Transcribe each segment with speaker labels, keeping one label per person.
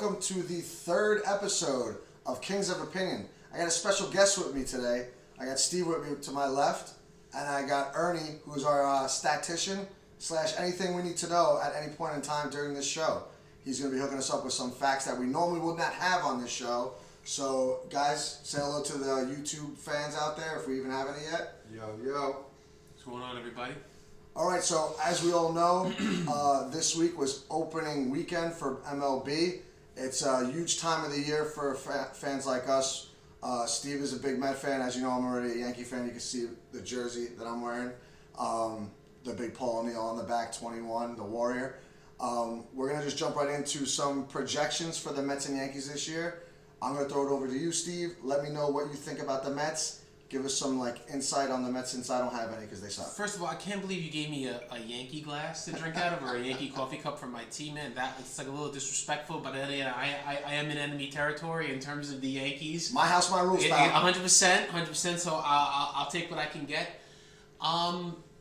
Speaker 1: Welcome to the third episode of Kings of Opinion. I got a special guest with me today. I got Steve with me to my left, and I got Ernie, who's our statistician / anything we need to know at any point in time during this show. He's going to be hooking us up with some facts that we normally would not have on this show. So, guys, say hello to the YouTube fans out there, if we even have any yet.
Speaker 2: Yo.
Speaker 3: What's going on, everybody?
Speaker 1: All right, so as we all know, this week was opening weekend for MLB. It's a huge time of the year for fans like us. Steve is a big Met fan. As you know, I'm already a Yankee fan. You can see the jersey that I'm wearing. The big Paul O'Neill on the back, 21, the Warrior. We're going to just jump right into some projections for the Mets and Yankees this year. I'm going to throw it over to you, Steve. Let me know what you think about the Mets. Give us some insight on the Mets since I don't have any because they suck.
Speaker 3: First of all, I can't believe you gave me a Yankee glass to drink out of or a Yankee coffee cup from my tea, man. It's a little disrespectful, but I am in enemy territory in terms of the Yankees.
Speaker 1: My house, my rules, pal.
Speaker 3: 100%. So I'll take what I can get.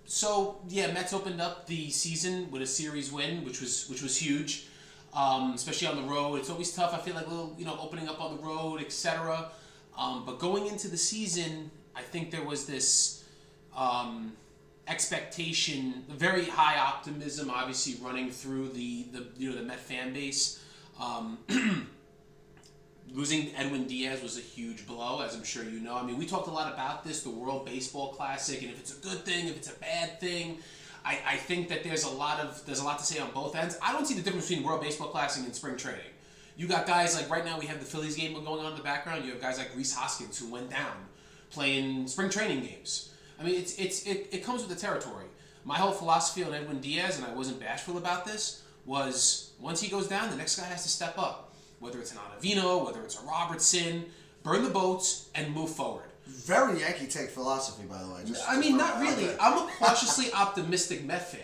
Speaker 3: So yeah, Mets opened up the season with a series win, which was huge, especially on the road. It's always tough. I feel like opening up on the road, etc. But going into the season, I think there was this expectation, very high optimism, obviously running through the Met fan base. Losing Edwin Diaz was a huge blow, as I'm sure you know. I mean, we talked a lot about this, the World Baseball Classic, and if it's a good thing, if it's a bad thing. I think that there's a lot to say on both ends. I don't see the difference between World Baseball Classic and spring training. You got guys like right now we have the Phillies game going on in the background. You have guys like Rhys Hoskins who went down playing spring training games. I mean, it comes with the territory. My whole philosophy on Edwin Diaz, and I wasn't bashful about this, was once he goes down, the next guy has to step up. Whether it's an Ottavino, whether it's a Robertson, burn the boats and move forward.
Speaker 1: Very Yankee take philosophy, by the way.
Speaker 3: Not really. I'm a cautiously optimistic Met fan.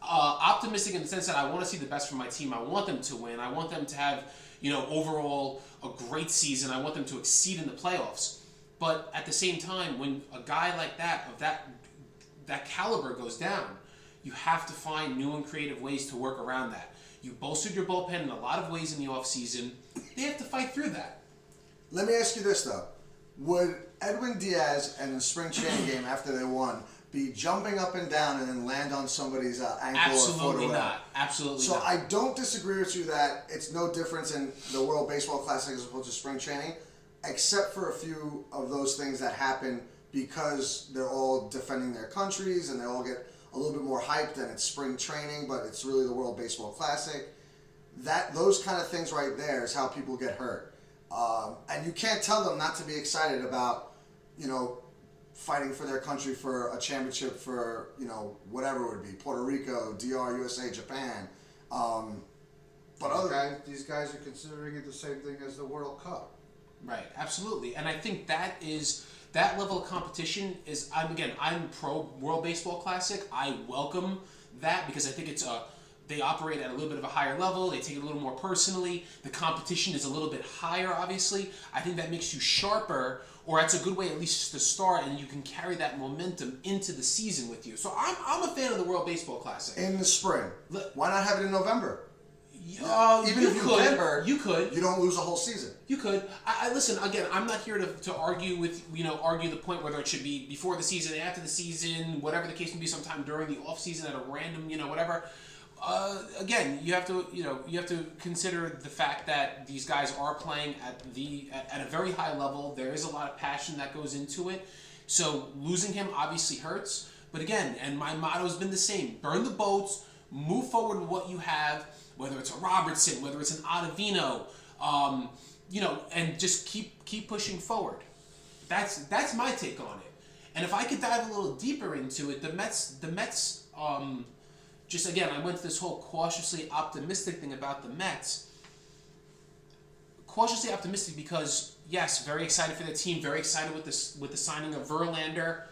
Speaker 3: Optimistic in the sense that I want to see the best from my team. I want them to win. I want them to have, overall a great season. I want them to exceed in the playoffs. But at the same time, when a guy like that, of that caliber goes down, you have to find new and creative ways to work around that. You bolstered your bullpen in a lot of ways in the offseason. They have to fight through that. Let
Speaker 1: me ask you this, though. Would Edwin Diaz in the spring training game after they won be jumping up and down and then land on somebody's ankle or foot?
Speaker 3: Absolutely not. Absolutely not.
Speaker 1: So I don't disagree with you that it's no difference in the World Baseball Classic as opposed to spring training, except for a few of those things that happen because they're all defending their countries and they all get a little bit more hyped and it's spring training, but it's really the World Baseball Classic. Those kind of things right there is how people get hurt. And you can't tell them not to be excited about, fighting for their country for a championship for, whatever it would be, Puerto Rico, DR, USA, Japan.
Speaker 2: But these guys are considering it the same thing as the World Cup.
Speaker 3: Right, absolutely. And I think that level of competition is, I'm pro World Baseball Classic. I welcome that because I think they operate at a little bit of a higher level. They take it a little more personally. The competition is a little bit higher, obviously. I think that makes you sharper, or that's a good way at least to start, and you can carry that momentum into the season with you. So I'm a fan of the World Baseball Classic.
Speaker 1: In the spring. Why not have it in November?
Speaker 3: Even if you could,
Speaker 1: you don't lose a whole season.
Speaker 3: You could. I listen again. I'm not here to argue with argue the point whether it should be before the season, after the season, whatever the case may be. Sometime during the off season at a random whatever. Again, you have to consider the fact that these guys are playing at a very high level. There is a lot of passion that goes into it. So losing him obviously hurts. But again, and my motto has been the same: burn the boats, move forward with what you have. Whether it's a Robertson, whether it's an Ottavino, and just keep pushing forward. That's my take on it. And if I could dive a little deeper into it, the Mets, just again, I went to this whole cautiously optimistic thing about the Mets. Cautiously optimistic because yes, very excited for the team, very excited with the signing of Verlander.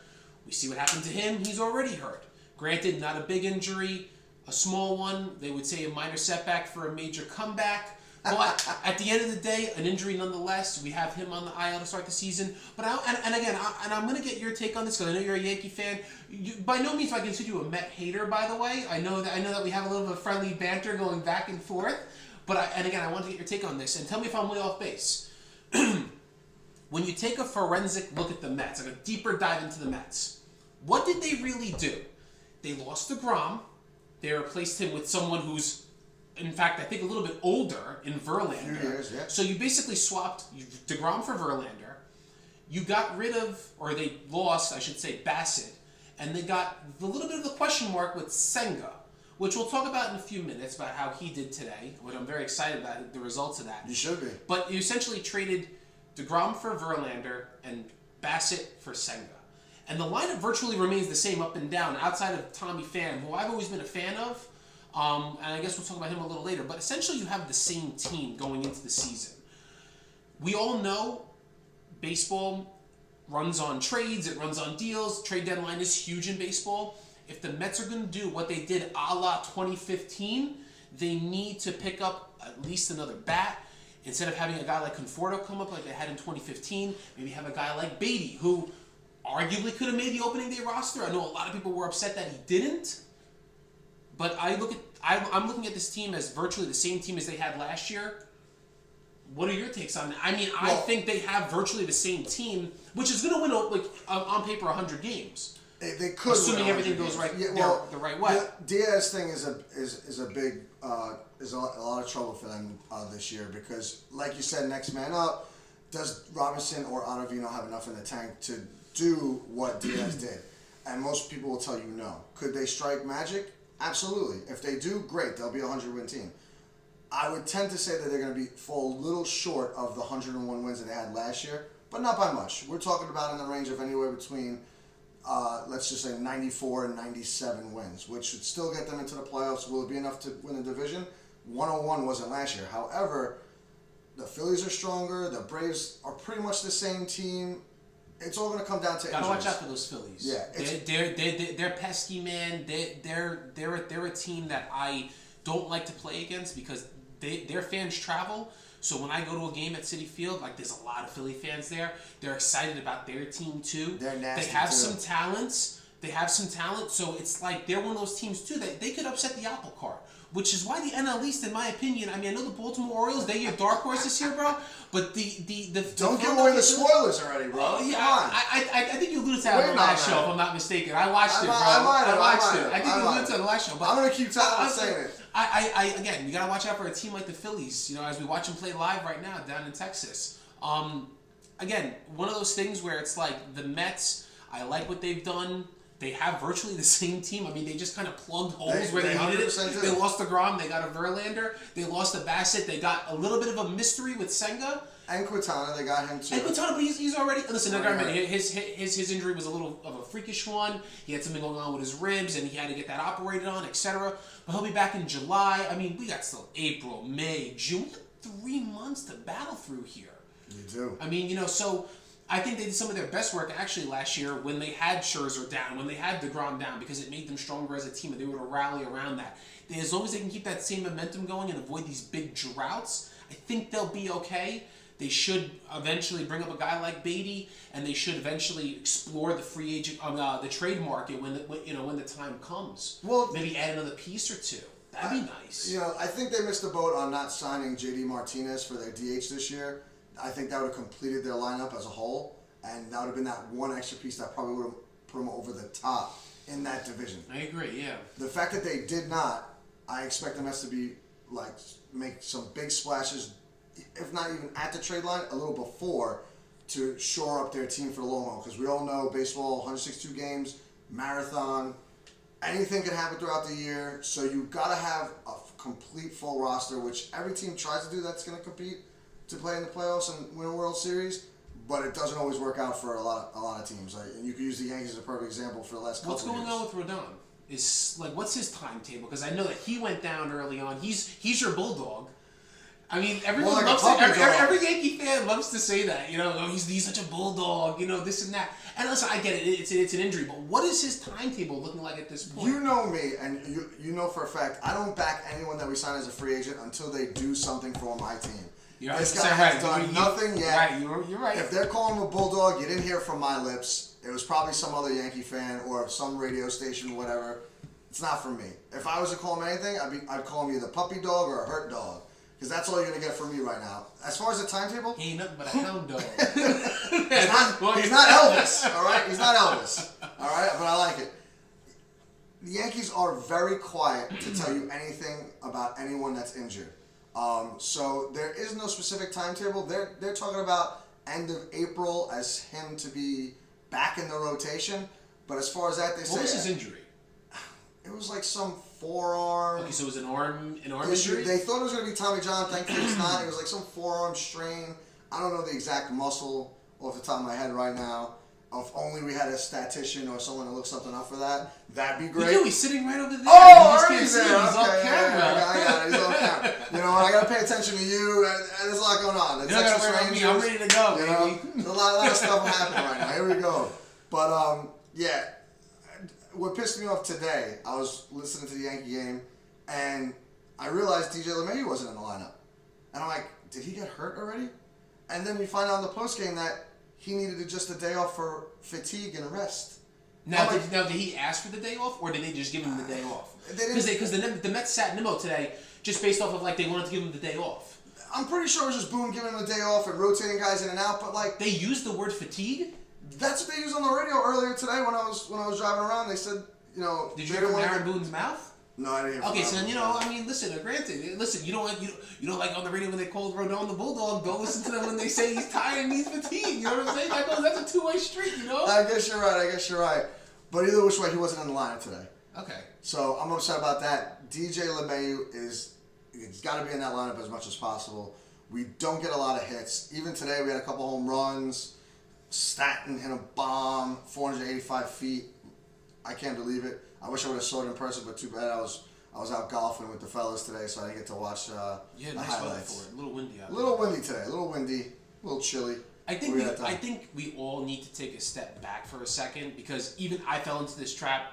Speaker 3: We see what happened to him. He's already hurt. Granted, not a big injury. A small one, they would say a minor setback for a major comeback. But at the end of the day, an injury nonetheless. We have him on the IL to start the season. But I'm going to get your take on this because I know you're a Yankee fan. By no means do I consider you a Met hater, by the way. I know that we have a little bit of friendly banter going back and forth. And again, I want to get your take on this, and tell me if I'm way off base. When you take a forensic look at the Mets, like a deeper dive into the Mets, what did they really do? They lost DeGrom. They replaced him with someone who's, in fact, I think a little bit older in Verlander.
Speaker 1: A few years, yeah.
Speaker 3: So you basically swapped DeGrom for Verlander. You got rid of, or they lost, I should say, Bassett. And they got a little bit of the question mark with Senga, which we'll talk about in a few minutes about how he did today, which I'm very excited about the results of that.
Speaker 1: You should be.
Speaker 3: But you essentially traded DeGrom for Verlander and Bassett for Senga. And the lineup virtually remains the same up and down, outside of Tommy Pham, who I've always been a fan of. And I guess we'll talk about him a little later. But essentially you have the same team going into the season. We all know baseball runs on trades, it runs on deals. Trade deadline is huge in baseball. If the Mets are going to do what they did a la 2015, they need to pick up at least another bat. Instead of having a guy like Conforto come up like they had in 2015, maybe have a guy like Beatty, who arguably could have made the opening day roster. I know a lot of people were upset that he didn't. But I'm looking at this team as virtually the same team as they had last year. What are your takes on that? I mean, I think they have virtually the same team, which is going to win, on paper, 100 games.
Speaker 1: They could,
Speaker 3: assuming everything goes right, the right way.
Speaker 1: The Diaz thing is a big is a lot of trouble for them this year because, like you said, next man up. Does Robinson or Ottavino have enough in the tank to do what Diaz did? And most people will tell you no. Could they strike magic? Absolutely. If they do, great. They'll be a 100-win team. I would tend to say that they're going to fall a little short of the 101 wins that they had last year, but not by much. We're talking about in the range of anywhere between, let's just say 94 and 97 wins, which should still get them into the playoffs. Will it be enough to win the division? 101 wasn't last year. However, the Phillies are stronger. The Braves are pretty much the same team. It's all going to come down to injuries.
Speaker 3: Gotta watch out for those Phillies.
Speaker 1: Yeah,
Speaker 3: they're pesky, man. They're a team that I don't like to play against because their fans travel. So when I go to a game at Citi Field, like there's a lot of Philly fans there. They're excited about their team too.
Speaker 1: They're nasty.
Speaker 3: They have
Speaker 1: too.
Speaker 3: some talents. So it's like they're one of those teams too that they could upset the apple cart. Which is why the NL East, in my opinion, I mean, I know the Baltimore Orioles, they're your dark horse this year, bro. But the
Speaker 1: don't give away the spoilers already, bro.
Speaker 3: Yeah, I think you alluded to that on the last show, if I'm not mistaken. I watched it, bro.
Speaker 1: I watched it.
Speaker 3: I think you alluded to it on the last show. But
Speaker 1: I'm gonna keep saying it.
Speaker 3: Again, you gotta watch out for a team like the Phillies. You know, as we watch them play live right now down in Texas. Again, one of those things where it's like the Mets. I like what they've done. They have virtually the same team. I mean, they just kind of plugged holes where they needed it.
Speaker 1: Do.
Speaker 3: They lost to DeGrom. They got a Verlander. They lost to Bassett. They got a little bit of a mystery with Senga.
Speaker 1: And Quintana, they got him too.
Speaker 3: And Quintana, but he's already... Listen, his injury was a little of a freakish one. He had something going on with his ribs, and he had to get that operated on, etc. But he'll be back in July. I mean, we got still April, May, June. We got 3 months to battle through here.
Speaker 1: You do.
Speaker 3: I mean, so... I think they did some of their best work actually last year when they had Scherzer down, when they had DeGrom down, because it made them stronger as a team and they were to rally around that. As long as they can keep that same momentum going and avoid these big droughts, I think they'll be okay. They should eventually bring up a guy like Beatty, and they should eventually explore the free agent, the trade market when the time comes. Well, maybe add another piece or two. That'd be nice.
Speaker 1: You know, I think they missed the boat on not signing JD Martinez for their DH this year. I think that would have completed their lineup as a whole, and that would have been that one extra piece that probably would have put them over the top in that division.
Speaker 3: I agree, yeah.
Speaker 1: The fact that they did not, I expect the Mets to be make some big splashes, if not even at the trade line, a little before, to shore up their team for the long haul. Because we all know baseball, 162 games, marathon, anything can happen throughout the year. So you've got to have a complete full roster, which every team tries to do that's going to compete to play in the playoffs and win a World Series, but it doesn't always work out for a lot of teams. And you could use the Yankees as a perfect example for the last couple of years.
Speaker 3: What's going on with Rodon? What's his timetable? Because I know that he went down early on. He's your bulldog. I mean, everyone loves it. Every Yankee fan loves to say that. You know, he's such a bulldog. You know, this and that. And listen, I get it. It's an injury, but what is his timetable looking like at this point?
Speaker 1: You know me, and you know for a fact, I don't back anyone that we sign as a free agent until they do something for my team. This guy has done nothing yet.
Speaker 3: Right, you're right.
Speaker 1: If they're calling him a bulldog, you didn't hear from my lips. It was probably some other Yankee fan or some radio station, whatever. It's not for me. If I was to call him anything, I'd call him either puppy dog or a hurt dog. because that's all you're gonna get from me right now. As far as the timetable,
Speaker 3: He ain't nothing but a hound dog.
Speaker 1: he's not Elvis. All right, he's not Elvis. All right, but I like it. The Yankees are very quiet to tell you anything about anyone that's injured. So there is no specific timetable. They're talking about end of April as him to be back in the rotation. But as far as that, they
Speaker 3: What
Speaker 1: say
Speaker 3: was his injury?
Speaker 1: it was like some forearm.
Speaker 3: Okay, so it was an arm
Speaker 1: issue.
Speaker 3: injury?
Speaker 1: They thought it was going to be Tommy John. Thankfully, it's not. It was like some forearm strain. I don't know the exact muscle off the top of my head right now. If only we had a statistician or someone to look something up for that. That'd be great.
Speaker 3: You know, he's sitting right over there.
Speaker 1: Oh,
Speaker 3: You just
Speaker 1: Ernie's
Speaker 3: can't see
Speaker 1: there.
Speaker 3: him. He's off
Speaker 1: Okay,
Speaker 3: camera.
Speaker 1: yeah, I got it. He's on camera. You know, I got to pay attention to you. There's a lot going on. The
Speaker 3: You're not
Speaker 1: Texas
Speaker 3: gonna worry about me.
Speaker 1: Rangers,
Speaker 3: I'm ready to go,
Speaker 1: you know,
Speaker 3: baby.
Speaker 1: there's a lot of stuff happening right now. Here we go. But yeah, what pissed me off today, I was listening to the Yankee game, and I realized DJ LeMahieu wasn't in the lineup, and I'm like, did he get hurt already? And then we find out in the postgame that he needed just a day off for fatigue and rest.
Speaker 3: Now, did he ask for the day off, or did they just give him the day off? Because the Mets sat Nimmo today just based off of like they wanted to give him the day off.
Speaker 1: I'm pretty sure it was just Boone giving him a day off and rotating guys in and out, but like
Speaker 3: They used the word fatigue.
Speaker 1: that's what they used on the radio earlier today when I was driving around. They said, you know,
Speaker 3: Did
Speaker 1: they
Speaker 3: you hear
Speaker 1: didn't
Speaker 3: from
Speaker 1: wanna
Speaker 3: Aaron
Speaker 1: get-
Speaker 3: Boone's mouth?
Speaker 1: No, I didn't hear from
Speaker 3: Okay, so
Speaker 1: Aaron
Speaker 3: then, you
Speaker 1: Boone.
Speaker 3: know, I mean, listen, you don't like on the radio when they called Rodon the Bulldog, don't listen to them when they say he's tired and he's fatigued, you know what I'm saying? That's a two-way street, you know?
Speaker 1: I guess you're right. But either which way, he wasn't in the lineup today.
Speaker 3: Okay.
Speaker 1: So I'm upset about that. DJ LeMahieu he's got to be in that lineup as much as possible. We don't get a lot of hits. Even today, we had a couple home runs. Stanton hit a bomb, 485 feet. I can't believe it. I wish I would have saw it in person, but too bad I was out golfing with the fellas today, so I didn't get to watch the
Speaker 3: Nice weather
Speaker 1: highlights.
Speaker 3: for it. A little windy out
Speaker 1: A
Speaker 3: there.
Speaker 1: little windy today, a little chilly.
Speaker 3: I think
Speaker 1: What do you
Speaker 3: I
Speaker 1: got to-
Speaker 3: think we all need to take a step back for a second because even I fell into this trap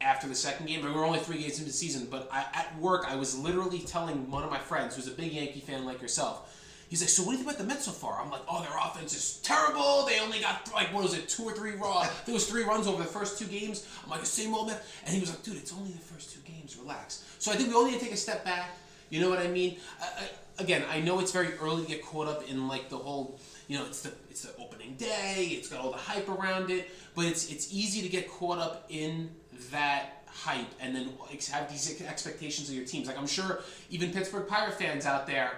Speaker 3: after the second game. We were only 3 games into the season, but at work I was literally telling one of my friends who's a big Yankee fan like yourself. He's like, so what do you think about the Mets so far? I'm like, oh, their offense is terrible. They only got, like, what was it, 2 or 3 raw. There was 3 runs over the first 2 games. I'm like, the same old Mets. And he was like, dude, it's only the first 2 games. Relax. So I think we all need to take a step back. You know what I mean? Again, I know it's very early to get caught up in, like, the whole, you know, it's the opening day. It's got all the hype around it. But it's easy to get caught up in that hype and then have these expectations of your teams. Like, I'm sure even Pittsburgh Pirate fans out there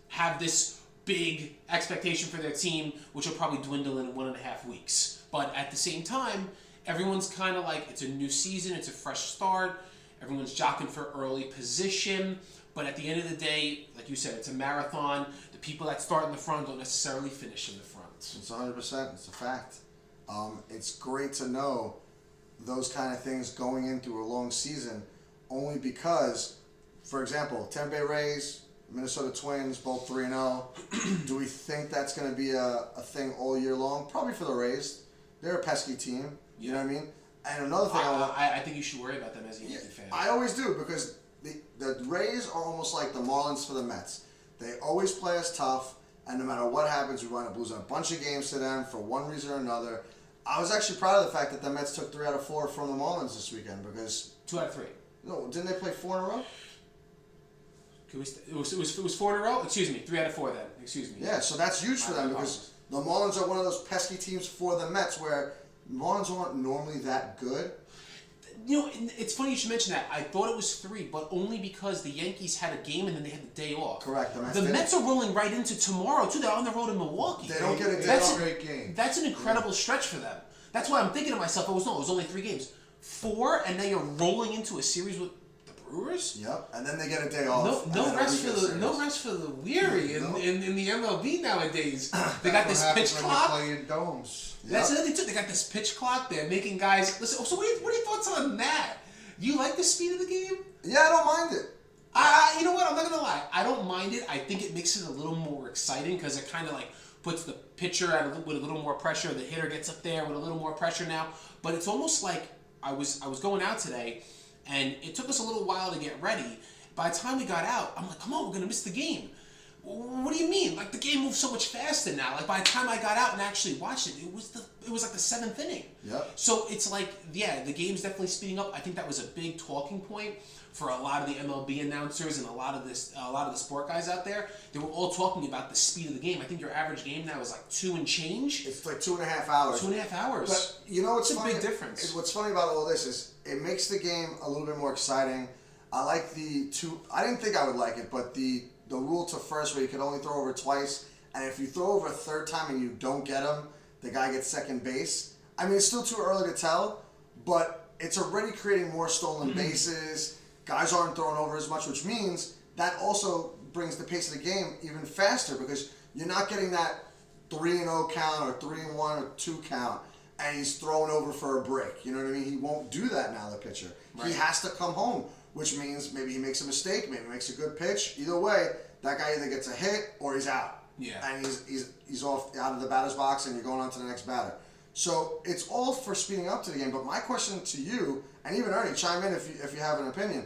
Speaker 3: have this big expectation for their team, which will probably dwindle in 1.5 weeks. But at the same time, everyone's kind of like, it's a new season, it's a fresh start, everyone's jockeying for early position, but at the end of the day, like you said, it's a marathon. The people that start in the front don't necessarily finish in the front.
Speaker 1: It's 100%. It's a fact. It's great to know those kind of things going into a long season, only because, for example, Tampa Bay Rays, Minnesota Twins, both 3-0. Do we think that's going to be a thing all year long? Probably for the Rays. They're a pesky team. You know what I mean? And another thing
Speaker 3: I think you should worry about them as a Yankee fan.
Speaker 1: I always do, because the Rays are almost like the Marlins for the Mets. They always play us tough, and no matter what happens, we wind up losing a bunch of games to them for one reason or another. I was actually proud of the fact that the Mets took 3 out of 4 from the Marlins this weekend, because
Speaker 3: 2 out of 3.
Speaker 1: no, didn't they play 4 in a row?
Speaker 3: It was 4 in a row? Excuse me, 3 out of 4 then. Excuse me.
Speaker 1: Yeah, so that's huge for them, because the Marlins are one of those pesky teams for the Mets where Marlins aren't normally that good.
Speaker 3: You know, it's funny you should mention that. I thought it was 3, but only because the Yankees had a game and then they had the day off.
Speaker 1: Correct.
Speaker 3: The Mets are rolling right into tomorrow, too. They're on the road in Milwaukee.
Speaker 1: They don't get a day
Speaker 3: That's
Speaker 1: off.
Speaker 2: Great game.
Speaker 3: That's an incredible stretch for them. That's why I'm thinking to myself, it was only 3 games. 4, and now you're rolling into a series with the Brewers?
Speaker 1: Yep, and then they get a day off. and
Speaker 3: No
Speaker 1: then a
Speaker 3: rest
Speaker 1: weekend
Speaker 3: for the
Speaker 1: series.
Speaker 3: rest for the weary in the MLB nowadays. They got this
Speaker 2: What
Speaker 3: pitch
Speaker 2: happens when
Speaker 3: clock.
Speaker 2: you play in domes?
Speaker 3: That's
Speaker 1: Yep.
Speaker 3: another thing too. They got this pitch clock. They're making guys listen. So what are your thoughts on that? Do you like the speed of the game?
Speaker 1: Yeah, I don't mind it.
Speaker 3: You know what? I'm not gonna lie. I don't mind it. I think it makes it a little more exciting because it kind of like puts the pitcher with a little more pressure. The hitter gets up there with a little more pressure now. But it's almost like I was going out today, and it took us a little while to get ready. By the time we got out, I'm like, come on, we're gonna miss the game. What do you mean? Like the game moves so much faster now. Like by the time I got out and actually watched it, it was like the 7th inning.
Speaker 1: Yep.
Speaker 3: So it's like, yeah, the game's definitely speeding up. I think that was a big talking point for a lot of the MLB announcers and a lot of the sport guys out there. They were all talking about the speed of the game. I think your average game now is like 2 and change.
Speaker 1: It's like 2.5 hours.
Speaker 3: 2.5 hours.
Speaker 1: But you know what's
Speaker 3: It's a
Speaker 1: funny?
Speaker 3: big difference.
Speaker 1: What's funny about all this is it makes the game a little bit more exciting. I like the two. I didn't think I would like it, but the rule to first where you could only throw over twice, and if you throw over a third time and you don't get him, the guy gets second base. I mean, it's still too early to tell, but it's already creating more stolen bases. Guys aren't throwing over as much, which means that also brings the pace of the game even faster because you're not getting that 3-0 count or 3-1 or 2 count, and he's throwing over for a break. You know what I mean? He won't do that now, the pitcher.
Speaker 3: Right.
Speaker 1: He has to come home, which means maybe he makes a mistake, maybe he makes a good pitch. Either way, that guy either gets a hit or he's out.
Speaker 3: Yeah.
Speaker 1: And he's off out of the batter's box, and you're going on to the next batter. So it's all for speeding up to the game. But my question to you, and even Ernie, chime in if you have an opinion.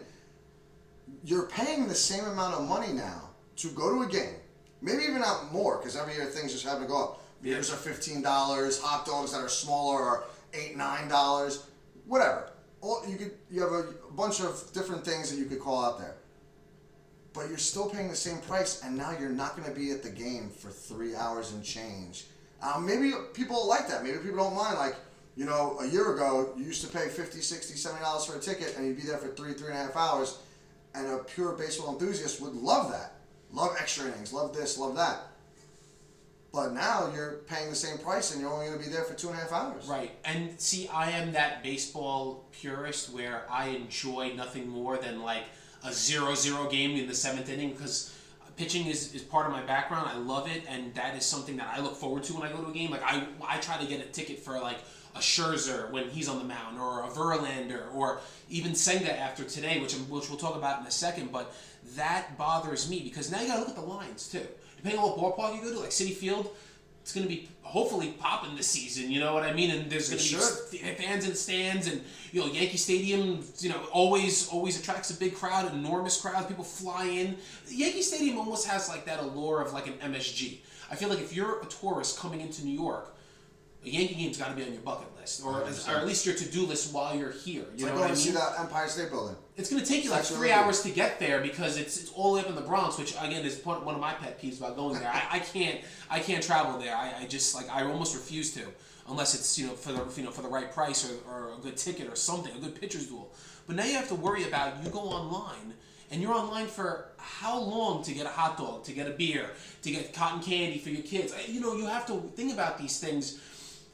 Speaker 1: You're paying the same amount of money now to go to a game, maybe even not more, because every year things just happen to go up. Beers are $15, hot dogs that are smaller are $8, $9, whatever. You have a bunch of different things that you could call out there. But you're still paying the same price, and now you're not going to be at the game for 3 hours and change. Maybe people like that. Maybe people don't mind. Like, you know, a year ago, you used to pay $50, $60, $70 for a ticket, and you'd be there for 3.5 hours. And a pure baseball enthusiast would love that. Love extra innings, love this, love that. But now you're paying the same price, and you're only going to be there for 2.5 hours.
Speaker 3: Right. And see, I am that baseball purist where I enjoy nothing more than like a 0-0 game in the 7th inning because pitching is part of my background. I love it, and that is something that I look forward to when I go to a game. Like I try to get a ticket for like a Scherzer when he's on the mound, or a Verlander, or even Senga after today, which we'll talk about in a second. But that bothers me because now you got to look at the lines too. Depending on what ballpark you go to, like Citi Field, it's going to be hopefully popping this season. You know what I mean? And there's going to be fans in the stands, and you know Yankee Stadium, you know, always attracts a big crowd, enormous crowd. People fly in. Yankee Stadium almost has like that allure of like an MSG. I feel like if you're a tourist coming into New York, a Yankee game's got to be on your bucket list, or at least your to-do list while you're here. You know what I mean?
Speaker 1: See that Empire State Building.
Speaker 3: It's going to take you like 3 hours to get there because it's all the way up in the Bronx, which again is one of my pet peeves about going there. I can't travel there. I just like I almost refuse to unless it's for the right price or a good ticket or something, a good pitcher's duel. But now you have to worry about you go online. And you're online for how long to get a hot dog, to get a beer, to get cotton candy for your kids. You know, you have to think about these things.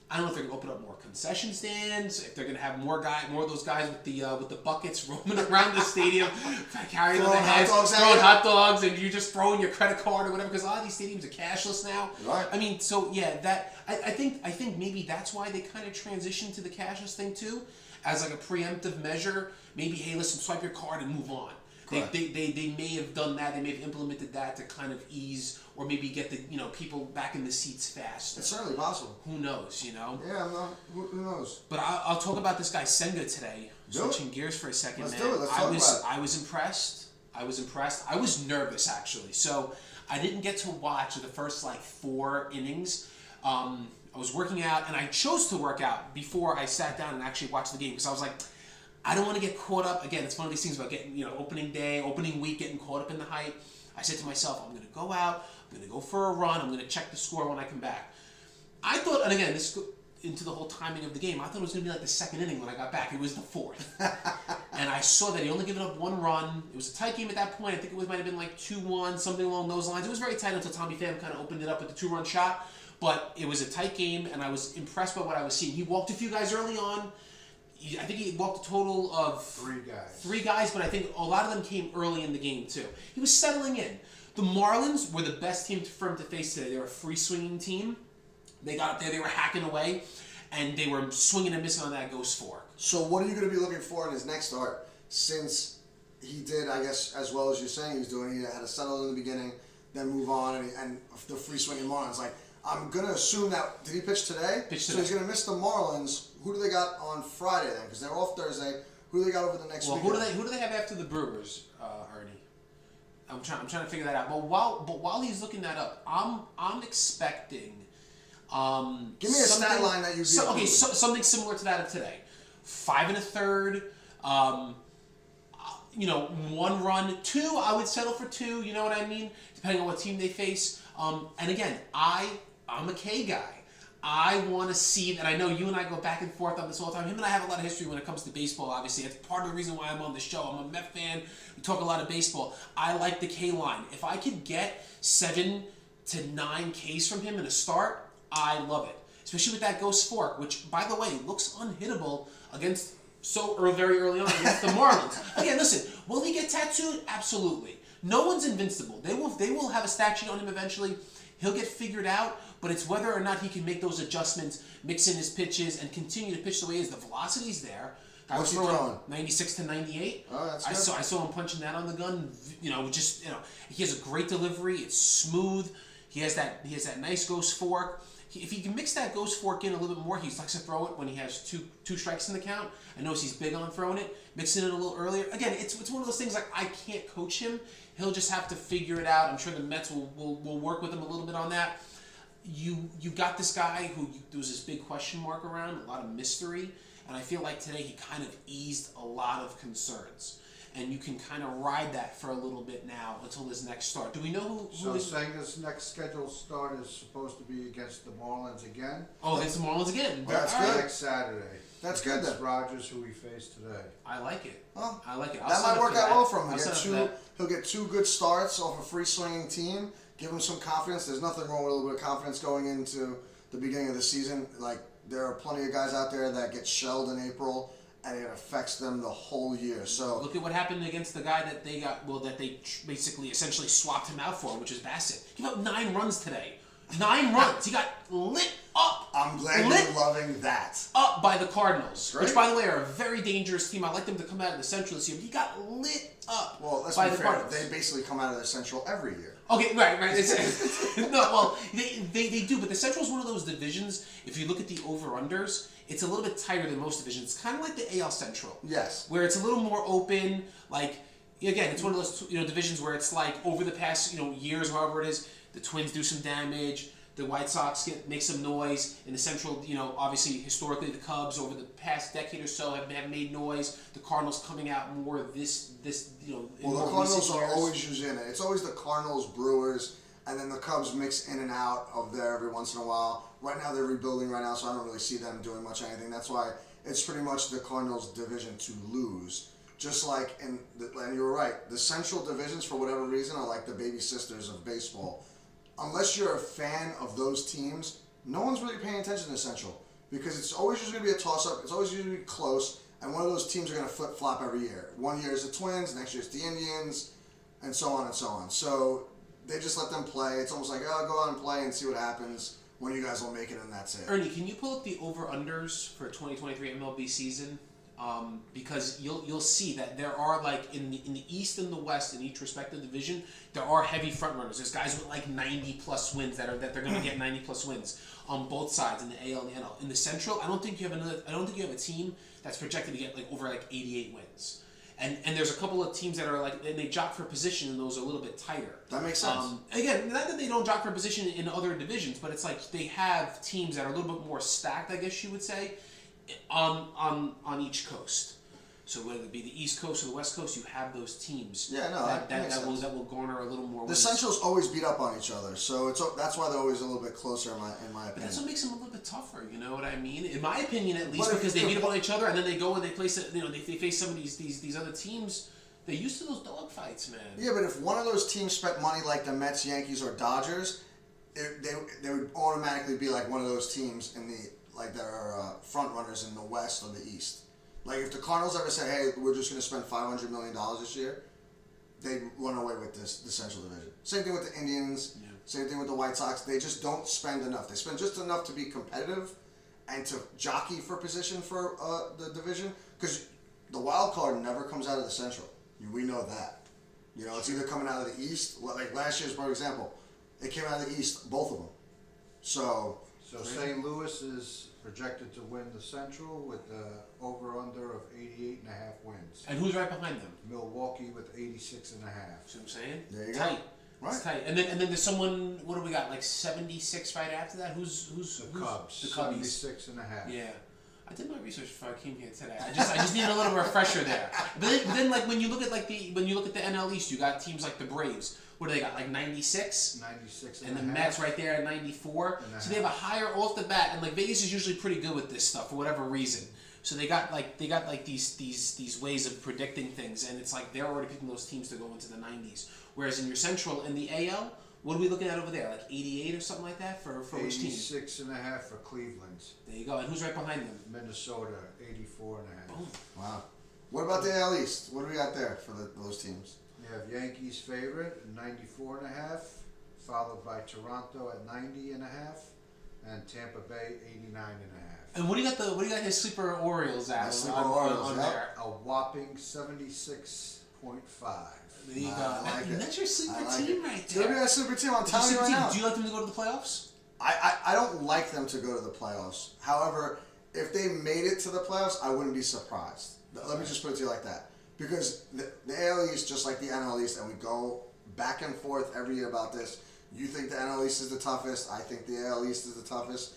Speaker 3: I don't know if they're gonna open up more concession stands, if they're gonna have more of those guys with the buckets roaming around the stadium, carrying on their heads, throwing hot dogs, and you're just throwing your credit card or whatever. Because a lot of these stadiums are cashless now.
Speaker 1: Right.
Speaker 3: I mean, so yeah, that I think maybe that's why they kind of transitioned to the cashless thing too, as like a preemptive measure. Maybe hey, listen, swipe your card and move on. They may have done that. They may have implemented that to kind of ease or maybe get the people back in the seats fast.
Speaker 1: It's certainly possible.
Speaker 3: Who knows?
Speaker 1: Yeah, who knows?
Speaker 3: But I'll talk about this guy Senga today. Switching gears for a second,
Speaker 1: Let's
Speaker 3: man.
Speaker 1: do it. Let's talk about it.
Speaker 3: I was impressed. I was nervous actually. So I didn't get to watch the first like 4 innings. I was working out, and I chose to work out before I sat down and actually watched the game because I was like, I don't want to get caught up. Again, it's one of these things about getting, opening day, opening week, getting caught up in the hype. I said to myself, I'm going to go out, I'm going to go for a run, I'm going to check the score when I come back. I thought, and again, this into the whole timing of the game, I thought it was going to be like the 2nd inning when I got back. It was the 4th. And I saw that he only given up 1 run. It was a tight game at that point. I think it might have been like 2-1, something along those lines. It was very tight until Tommy Pham kind of opened it up with the 2-run shot. But it was a tight game, and I was impressed by what I was seeing. He walked a few guys early on. I think he walked a total of
Speaker 2: 3 guys.
Speaker 3: 3 guys, but I think a lot of them came early in the game too. He was settling in. The Marlins were the best team for him to face today. They were a free-swinging team. They got up there, they were hacking away, and they were swinging and missing on that ghost fork.
Speaker 1: So what are you going to be looking for in his next start? Since he did, I guess, as well as you're saying he was doing, he had to settle in the beginning, then move on, and the free-swinging Marlins. Like, I'm going to assume that, did he pitch today?
Speaker 3: Pitched
Speaker 1: so
Speaker 3: today.
Speaker 1: He's going to miss the Marlins. Who do they got on Friday then? Because they're off Thursday. Who do they got over the next week?
Speaker 3: Who do they have after the Brewers, Ernie? I'm trying to figure that out. But while he's looking that up, I'm expecting.
Speaker 1: Give me a stat line that you.
Speaker 3: Something similar to that of today. 5 1/3. 1 run, 2. I would settle for 2. You know what I mean? Depending on what team they face. And again, I'm a K guy. I want to see, and I know you and I go back and forth on this all the time. Him and I have a lot of history when it comes to baseball, obviously. That's part of the reason why I'm on the show. I'm a Met fan. We talk a lot of baseball. I like the K line. If I could get 7 to 9 Ks from him in a start, I love it. Especially with that ghost fork, which, by the way, looks unhittable against very early on against the Marlins. Again, listen, will he get tattooed? Absolutely. No one's invincible. They will have a stat sheet on him eventually. He'll get figured out, but it's whether or not he can make those adjustments, mix in his pitches, and continue to pitch the way he is. The velocity's there.
Speaker 1: What's he throwing?
Speaker 3: 96 to 98.
Speaker 1: Oh, that's good.
Speaker 3: I saw him punching that on the gun. He has a great delivery. It's smooth. He has that nice ghost fork. If he can mix that ghost fork in a little bit more, he likes to throw it when he has two strikes in the count. I notice he's big on throwing it, mixing it a little earlier. Again, it's one of those things like I can't coach him. He'll just have to figure it out. I'm sure the Mets will work with him a little bit on that. You got this guy who there was this big question mark around, a lot of mystery, and I feel like today he kind of eased a lot of concerns. And you can kind of ride that for a little bit now until this next start. Do we know who
Speaker 2: So saying this next scheduled start is supposed to be against the Marlins again?
Speaker 3: Oh, against the Marlins again.
Speaker 1: That's good.
Speaker 2: Next Saturday.
Speaker 1: That's good
Speaker 2: Against
Speaker 1: then.
Speaker 2: Rogers, who we faced today.
Speaker 3: I like it.
Speaker 1: Well,
Speaker 3: I like it.
Speaker 1: that might work out well for him.
Speaker 3: I'll
Speaker 1: He'll get 2 good starts off a free swinging team. Give him some confidence. There's nothing wrong with a little bit of confidence going into the beginning of the season. Like, there are plenty of guys out there that get shelled in April, and it affects them the whole year. So
Speaker 3: Look at what happened against the guy that they basically essentially swapped him out for, which is Bassett. He gave up 9 runs today. 9 runs. He got lit up.
Speaker 1: I'm glad you're loving that.
Speaker 3: Up by the Cardinals,
Speaker 1: Great.
Speaker 3: which, by the way, are a very dangerous team. I like them to come out of the Central this year, but he got lit up
Speaker 1: Well, let's
Speaker 3: by
Speaker 1: be
Speaker 3: the
Speaker 1: fair.
Speaker 3: Cardinals.
Speaker 1: They basically come out of the Central every year.
Speaker 3: Okay, right. No, well, they do, but the Central is one of those divisions. If you look at the over-unders, it's a little bit tighter than most divisions. It's kind of like the AL Central.
Speaker 1: Yes.
Speaker 3: Where it's a little more open. Like, again, it's one of those divisions where it's like over the past years, however it is, the Twins do some damage. The White Sox make some noise. In the Central, obviously, historically, the Cubs over the past decade or so have made noise. The Cardinals coming out more this.
Speaker 1: Well, the Cardinals are always using it. It's always the Cardinals, Brewers, and then the Cubs mix in and out of there every once in a while. Right now, they're rebuilding right now, so I don't really see them doing much anything. That's why it's pretty much the Cardinals' division to lose. Just like and you were right, the Central divisions, for whatever reason, are like the baby sisters of baseball. Unless you're a fan of those teams, no one's really paying attention to the Central because it's always usually going to be a toss-up. It's always usually going to be close, and one of those teams are going to flip-flop every year. One year is the Twins, next year it's the Indians, and so on and so on. So they just let them play. It's almost like, go out and play and see what happens when you guys will make it, and that's it.
Speaker 3: Ernie, can you pull up the over-unders for 2023 MLB season? Because you'll see that there are, like, in the East and the West in each respective division, there are heavy front runners. There's guys with like 90+ wins that they're going to get 90+ wins on both sides in the AL and the NL. In the Central, I don't think you have a team that's projected to get like over like 88 wins. And there's a couple of teams that are like, and they jock for position, and those are a little bit tighter.
Speaker 1: That makes sense.
Speaker 3: Again, not that they don't jock for position in other divisions, but it's like they have teams that are a little bit more stacked, I guess you would say, on each coast. So whether it be the East Coast or the West Coast, you have those teams.
Speaker 1: Yeah, no,
Speaker 3: that will garner a little more
Speaker 1: The
Speaker 3: wins.
Speaker 1: Centrals always beat up on each other, so that's why they're always a little bit closer in my
Speaker 3: But
Speaker 1: opinion.
Speaker 3: that's what makes them a little bit tougher. You know what I mean? In my opinion, at least,
Speaker 1: But
Speaker 3: because they beat up on each other, and then they go and they face they face some of these other teams. They're used to those dogfights, man.
Speaker 1: Yeah, but if one of those teams spent money like the Mets, Yankees, or Dodgers, they would automatically be like one of those teams in the that are front runners in the West or the East. Like if the Cardinals ever said, "Hey, we're just going to spend $500 million this year," they'd run away with the Central Division. Same thing with the Indians.
Speaker 3: Yeah.
Speaker 1: Same thing with the White Sox. They just don't spend enough. They spend just enough to be competitive and to jockey for position for the division. Because the wild card never comes out of the Central. We know that. It's either coming out of the East. Like last year's, for example, it came out of the East, both of them. So
Speaker 2: So St. Louis is projected to win the Central with the over-under of 88.5 wins.
Speaker 3: And who's right behind them?
Speaker 2: Milwaukee with 86.5.
Speaker 3: See what I'm saying?
Speaker 1: There you go.
Speaker 3: Tight.
Speaker 1: Right.
Speaker 3: It's tight. And then there's someone. What do we got? Like 76 right after that. Who's
Speaker 2: The Cubs,
Speaker 3: The Cubbies.
Speaker 2: 76.5.
Speaker 3: Yeah. I did my research before I came here today. I just needed a little refresher there. But then like when you look at the NL East, you got teams like the Braves. What do they got? Like 96?
Speaker 2: 96
Speaker 3: And the Mets right there at 94.
Speaker 2: And a
Speaker 3: So they have a higher off the bat, and like Vegas is usually pretty good with this stuff for whatever reason. So they got like these ways of predicting things, and it's like they're already picking those teams to go into the 90s. Whereas in your Central and the AL, what are we looking at over there? Like 88 or something like that for which team?
Speaker 2: 86.5 for Cleveland.
Speaker 3: There you go. And who's right behind them?
Speaker 2: Minnesota, 84.5.
Speaker 3: Boom.
Speaker 1: Wow. What about the AL East? What do we got there for those teams?
Speaker 2: You have Yankees favorite, 94.5, followed by Toronto at 90.5, and Tampa Bay, 89.5.
Speaker 3: And what do you got his sleeper Orioles at?
Speaker 1: The sleeper
Speaker 3: on
Speaker 1: Orioles, yeah.
Speaker 3: there?
Speaker 2: A whopping 76.5.
Speaker 3: There you go.
Speaker 1: I like it.
Speaker 3: That's your sleeper
Speaker 1: I like
Speaker 3: team
Speaker 1: it.
Speaker 3: right
Speaker 1: They'll be
Speaker 3: there.
Speaker 1: a super team. I'm
Speaker 3: That's your
Speaker 1: telling you
Speaker 3: sleeper
Speaker 1: right
Speaker 3: team.
Speaker 1: now.
Speaker 3: Do you like them to go to the playoffs?
Speaker 1: I don't like them to go to the playoffs. However, if they made it to the playoffs, I wouldn't be surprised. Let me just put it to you like that. Because the AL East, just like the NL East, and we go back and forth every year about this. You think the NL East is the toughest. I think the AL East is the toughest.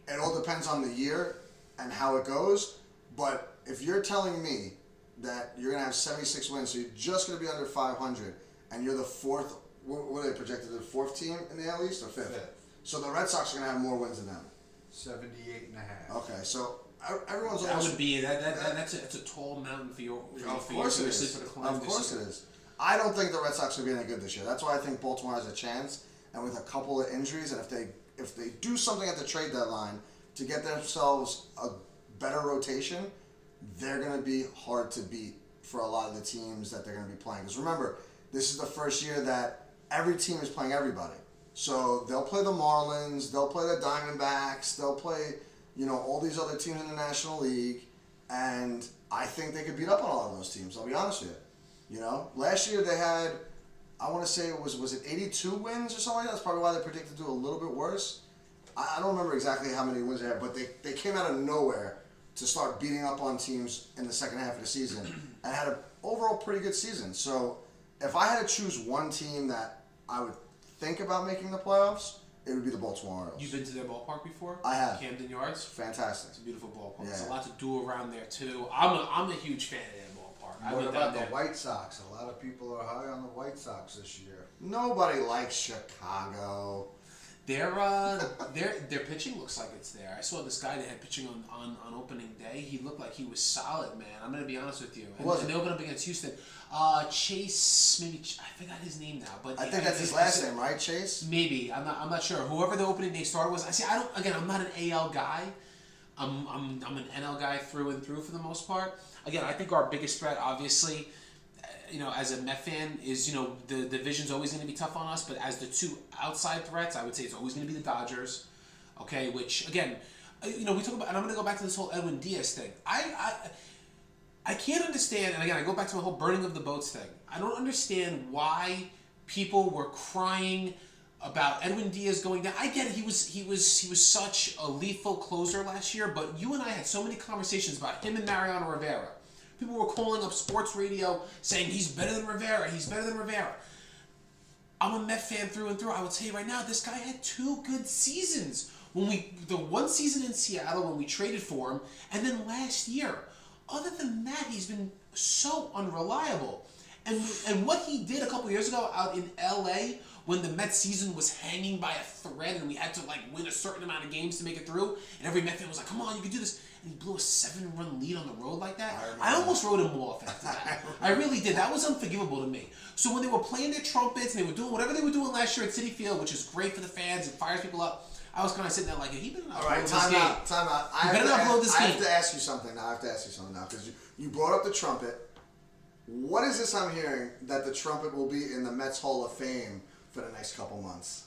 Speaker 1: It all depends on the year and how it goes. But if you're telling me that you're going to have 76 wins, so you're just going to be under 500, and you're the fourth, what are they projected, the fourth team in the AL East or fifth?
Speaker 2: Fifth.
Speaker 1: So the Red Sox are going to have more wins than them.
Speaker 2: 78.5.
Speaker 1: Okay, so everyone's
Speaker 3: That
Speaker 1: almost...
Speaker 3: would be that's a tall mountain for your
Speaker 1: Of course it is.
Speaker 3: sleeper to climb.
Speaker 1: Of course it is. I don't think the Red Sox will be any good this year. That's why I think Baltimore has a chance. And with a couple of injuries, and if they do something at the trade deadline to get themselves a better rotation, they're going to be hard to beat for a lot of the teams that they're going to be playing. Because remember, this is the first year that every team is playing everybody. So they'll play the Marlins, they'll play the Diamondbacks, they'll play, all these other teams in the National League, and I think they could beat up on a lot of those teams, I'll be honest with you. Last year they had, I want to say was it 82 wins or something like that? That's probably why they predicted to do a little bit worse. I don't remember exactly how many wins they had, but they came out of nowhere to start beating up on teams in the second half of the season and had an overall pretty good season. So if I had to choose one team that I would think about making the playoffs, it would be the Baltimore Orioles.
Speaker 3: You've been to their ballpark before?
Speaker 1: I have.
Speaker 3: Camden Yards.
Speaker 1: Fantastic.
Speaker 3: It's a beautiful ballpark.
Speaker 1: Yeah.
Speaker 3: There's a lot to do around there too. I'm a huge fan of their ballpark. I
Speaker 2: What
Speaker 3: went
Speaker 2: about
Speaker 3: down
Speaker 2: the
Speaker 3: there.
Speaker 2: White Sox? A lot of people are high on the White Sox this year.
Speaker 1: Nobody likes Chicago.
Speaker 3: Their pitching looks like it's there. I saw this guy that had pitching on opening day. He looked like he was solid, man. I'm gonna be honest with you.
Speaker 1: Who was
Speaker 3: And
Speaker 1: it?
Speaker 3: they opened up against Houston. Chase, I forgot his name now, but
Speaker 1: I think that's his last name, right, Chase?
Speaker 3: Maybe I'm not sure. Whoever the opening day starter was. I'm not an AL guy. I'm an NL guy through and through for the most part. Again, I think our biggest threat, obviously, as a Met fan, is the division's always going to be tough on us. But as the two outside threats, I would say it's always going to be the Dodgers. Okay, which again, we talk about, and I'm going to go back to this whole Edwin Diaz thing. I can't understand, and again, I go back to my whole burning of the boats thing. I don't understand why people were crying about Edwin Diaz going down. I get it; he was such a lethal closer last year. But you and I had so many conversations about him and Mariano Rivera. People were calling up sports radio saying he's better than Rivera. He's better than Rivera. I'm a Met fan through and through. I would tell you right now, this guy had 2 good seasons. The one season in Seattle when we traded for him, and then last year. Other than that, he's been so unreliable. And what he did a couple years ago out in LA when the Mets season was hanging by a thread and we had to win a certain amount of games to make it through, and every Met fan was like, "Come on, you can do this." And he blew a 7-run lead on the road like that. I almost wrote him off after that. I really did. That was unforgivable to me. So when they were playing their trumpets and they were doing whatever they were doing last year at Citi Field, which is great for the fans and fires people up, I was kind of sitting there like, he better not
Speaker 1: All right,
Speaker 3: blow this
Speaker 1: time
Speaker 3: game.
Speaker 1: out. I
Speaker 3: better not blow this
Speaker 1: have
Speaker 3: game.
Speaker 1: to ask you something now. Because you brought up the trumpet. What is this I'm hearing that the trumpet will be in the Mets Hall of Fame for the next couple months?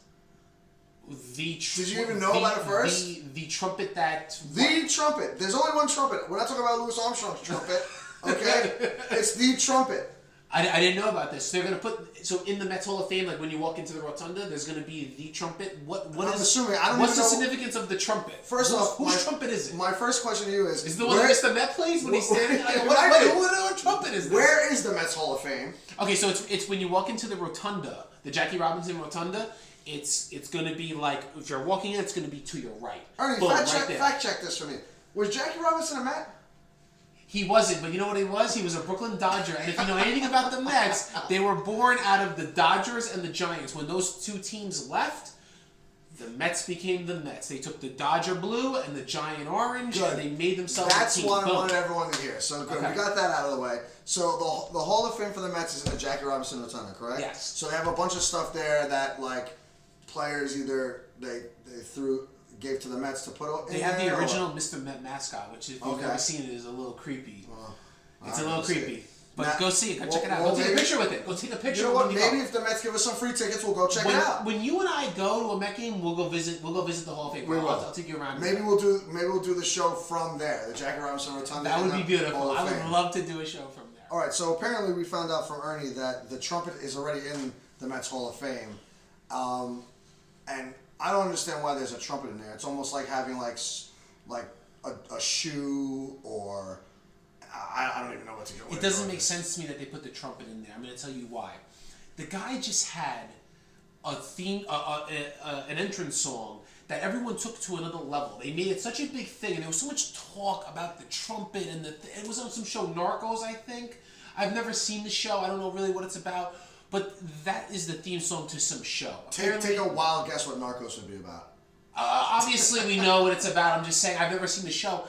Speaker 3: Did
Speaker 1: you even know about it first?
Speaker 3: The trumpet that...
Speaker 1: The trumpet. There's only one trumpet. We're not talking about Louis Armstrong's trumpet. Okay? It's the trumpet.
Speaker 3: I didn't know about this. They're gonna put in the Mets Hall of Fame, like when you walk into the rotunda, there's gonna be the trumpet. What
Speaker 1: I'm
Speaker 3: is?
Speaker 1: assuming. I don't
Speaker 3: what's
Speaker 1: even
Speaker 3: the
Speaker 1: know.
Speaker 3: significance of the trumpet?
Speaker 1: First off,
Speaker 3: whose trumpet is it?
Speaker 1: My first question to you
Speaker 3: Is the one that Mr. Met plays when he's standing? Like,
Speaker 1: Right.
Speaker 3: what trumpet is this?
Speaker 1: Where is the Mets Hall of Fame?
Speaker 3: Okay, so it's when you walk into the rotunda, the Jackie Robinson rotunda. It's gonna be like if you're walking in, it's gonna be to your right.
Speaker 1: Ernie,
Speaker 3: Boom,
Speaker 1: fact
Speaker 3: right
Speaker 1: check this for me. Was Jackie Robinson a Met?
Speaker 3: He wasn't, but you know what he was? He was a Brooklyn Dodger. And if you know anything about the Mets, they were born out of the Dodgers and the Giants. When those two teams left, the Mets became the Mets. They took the Dodger blue and the Giant orange,
Speaker 1: Good.
Speaker 3: and they made themselves
Speaker 1: That's
Speaker 3: a team.
Speaker 1: what I
Speaker 3: Boom.
Speaker 1: wanted everyone to hear. So good,
Speaker 3: Okay.
Speaker 1: we got that out of the way. So the Hall of Fame for the Mets is in the Jackie Robinson Rotunda, correct?
Speaker 3: Yes.
Speaker 1: So they have a bunch of stuff there that like players either they gave to the Mets to put in
Speaker 3: They have
Speaker 1: there,
Speaker 3: the
Speaker 1: or-
Speaker 3: original Mr. Met mascot, which if you've
Speaker 1: Okay.
Speaker 3: never seen it, is a little creepy. It's
Speaker 1: I
Speaker 3: a little
Speaker 1: gotta see
Speaker 3: creepy.
Speaker 1: it.
Speaker 3: But
Speaker 1: Now-
Speaker 3: go see it. Go
Speaker 1: well-
Speaker 3: check it out.
Speaker 1: well,
Speaker 3: Go take a
Speaker 1: maybe-
Speaker 3: picture with it. Go take a picture.
Speaker 1: You know what?
Speaker 3: when you
Speaker 1: Maybe
Speaker 3: go.
Speaker 1: if the Mets give us some free tickets, we'll go check
Speaker 3: when,
Speaker 1: it out.
Speaker 3: when you and I go to a Met game, we'll go visit the Hall of Fame.
Speaker 1: We will.
Speaker 3: I'll take you around.
Speaker 1: Maybe we'll do the show from there, the Jackie Robinson Rotunda.
Speaker 3: That
Speaker 1: in
Speaker 3: would be
Speaker 1: the
Speaker 3: beautiful.
Speaker 1: Hall of
Speaker 3: I would
Speaker 1: Fame.
Speaker 3: love to do a show from there.
Speaker 1: All right, so apparently we found out from Ernie that the trumpet is already in the Mets Hall of Fame, and I don't understand why there's a trumpet in there. It's almost like having like a shoe or I don't even know what to do.
Speaker 3: It doesn't make sense to me that they put the trumpet in there. I'm going to tell you why. The guy just had a theme, an entrance song that everyone took to another level. They made it such a big thing, and there was so much talk about the trumpet and it was on some show, Narcos, I think. I've never seen the show. I don't know really what it's about, but that is the theme song to some show.
Speaker 1: Take a wild guess what Narcos would be about.
Speaker 3: Obviously, we know what it's about. I'm just saying, I've never seen the show.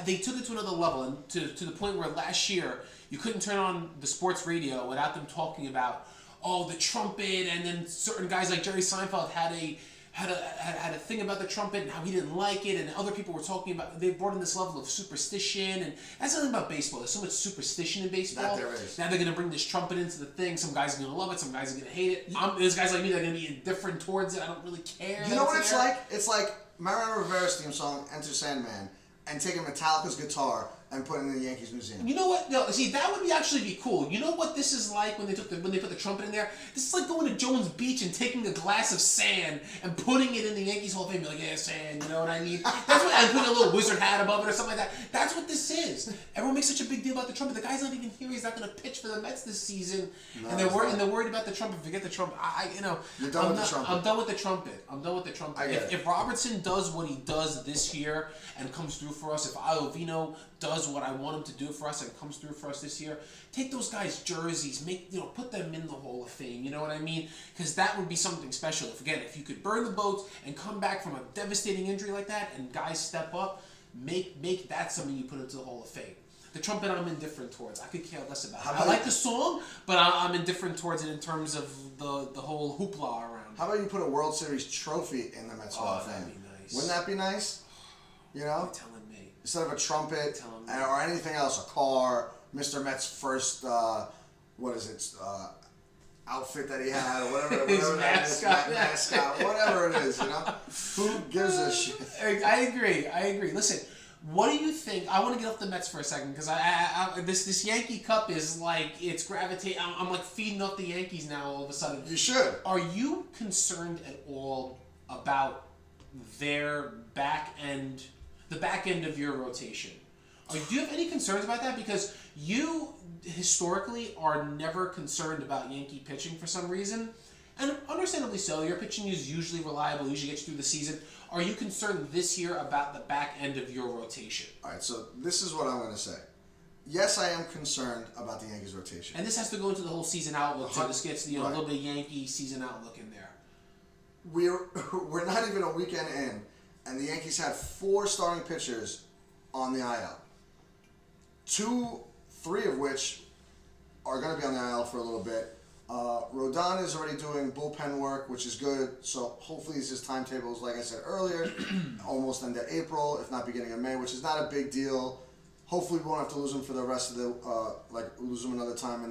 Speaker 3: They took it to another level, and to the point where last year you couldn't turn on the sports radio without them talking about the trumpet, and then certain guys like Jerry Seinfeld had a thing about the trumpet and how he didn't like it, and other people were talking about. They brought in this level of superstition, and that's something about baseball. There's so much superstition in baseball.
Speaker 1: That there is.
Speaker 3: Now they're gonna bring this trumpet into the thing. Some guys are gonna love it. Some guys are gonna hate it. There's guys like me that are gonna be indifferent towards it. I don't really care.
Speaker 1: You
Speaker 3: that
Speaker 1: know what it's
Speaker 3: there.
Speaker 1: like? It's like Mariano Rivera's theme song, Enter Sandman, and taking Metallica's guitar and putting it in the Yankees Museum.
Speaker 3: You know what? No, see, that would actually be cool. You know what this is like when they put the trumpet in there? This is like going to Jones Beach and taking a glass of sand and putting it in the Yankees Hall of Fame. Be like, yeah, sand. You know what I mean? That's what. And putting a little wizard hat above it or something like that. That's what this is. Everyone makes such a big deal about the trumpet. The guy's not even here. He's not going to pitch for the Mets this season,
Speaker 1: No,
Speaker 3: and they're
Speaker 1: he's
Speaker 3: worried.
Speaker 1: not.
Speaker 3: And they're worried about the trumpet. Forget the trumpet.
Speaker 1: You're done with the trumpet.
Speaker 3: I'm done with the trumpet. I'm done with the trumpet.
Speaker 1: I get it.
Speaker 3: If Robertson does what he does this year and comes through for us, if Iovino does what I want him to do for us and comes through for us this year, take those guys' jerseys, put them in the Hall of Fame. You know what I mean? Because that would be something special. If you could burn the boats and come back from a devastating injury like that, and guys step up, make that something you put into the Hall of Fame. The trumpet, I'm indifferent towards. I could care less about it. I like the song, but I'm indifferent towards it in terms of the whole hoopla around.
Speaker 1: How about you put a World Series trophy in the Mets Hall of
Speaker 3: that'd
Speaker 1: Fame?
Speaker 3: be nice.
Speaker 1: Wouldn't that be nice? You know?
Speaker 3: You're telling me.
Speaker 1: Instead of a trumpet
Speaker 3: Telling me.
Speaker 1: or anything else, a car, Mr. Met's first, outfit that he had, or whatever
Speaker 3: His
Speaker 1: that is,
Speaker 3: mascot.
Speaker 1: mascot, whatever it is, you know? Who gives a shit?
Speaker 3: I agree. Listen, what do you think? I want to get off the Mets for a second because this Yankee Cup is like it's gravitating. I'm like feeding off the Yankees now all of a sudden.
Speaker 1: You should.
Speaker 3: Are you concerned at all about their back end, the back end of your rotation? Do you have any concerns about that? Because you historically are never concerned about Yankee pitching for some reason, and understandably so. Your pitching is usually reliable, usually gets you through the season. Are you concerned this year about the back end of your rotation?
Speaker 1: All right, so this is what I'm going to say. Yes, I am concerned about the Yankees' rotation.
Speaker 3: And this has to go into the whole season outlook, so this gets a
Speaker 1: Right.
Speaker 3: little bit of Yankee season outlook in there.
Speaker 1: We're not even a weekend in, and the Yankees had 4 starting pitchers on the IL. 3 of which are going to be on the IL for a little bit. Rodon is already doing bullpen work, which is good. So hopefully his timetable is, like I said earlier, almost end of April, if not beginning of May, which is not a big deal. Hopefully we won't have to lose him for the rest of the lose him another time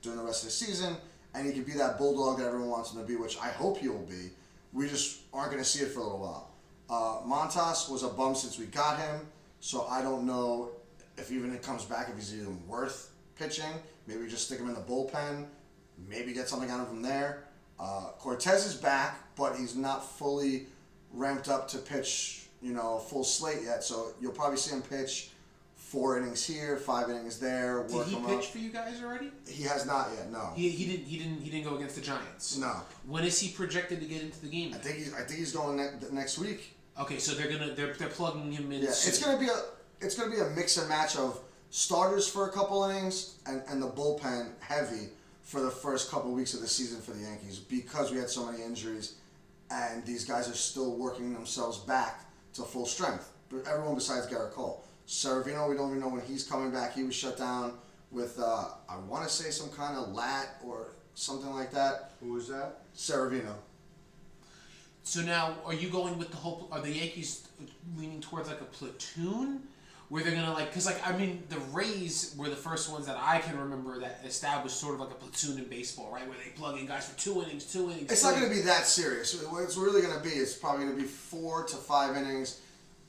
Speaker 1: during the rest of the season, and he can be that bulldog that everyone wants him to be, which I hope he will be. We just aren't going to see it for a little while. Montas was a bum since we got him, so I don't know if even it comes back if he's even worth pitching. Maybe just stick him in the bullpen. Maybe get something out of him there. Cortez is back, but he's not fully ramped up to pitch, a full slate yet. So you'll probably see him pitch 4 innings here, 5 innings there.
Speaker 3: Did he pitch for you guys already?
Speaker 1: He has not yet. No.
Speaker 3: He didn't go against the Giants.
Speaker 1: No.
Speaker 3: When is he projected to get into the game?
Speaker 1: I think he's going next week.
Speaker 3: Okay, so they're plugging him in.
Speaker 1: Yeah,
Speaker 3: soon.
Speaker 1: it's gonna be a mix and match of starters for a couple innings and the bullpen heavy for the first couple weeks of the season for the Yankees because we had so many injuries and these guys are still working themselves back to full strength. But everyone besides Garrett Cole. Severino, we don't even know when he's coming back. He was shut down with I want to say some kind of lat or something like that.
Speaker 2: Who was that?
Speaker 1: Severino.
Speaker 3: So now, are you going with the whole? Are the Yankees leaning towards like a platoon, where they're gonna because the Rays were the first ones that I can remember that established sort of like a platoon in baseball, right? Where they plug in guys for 2 innings.
Speaker 1: It's not going to be that serious. What it's really going to be is probably going to be 4 to 5 innings.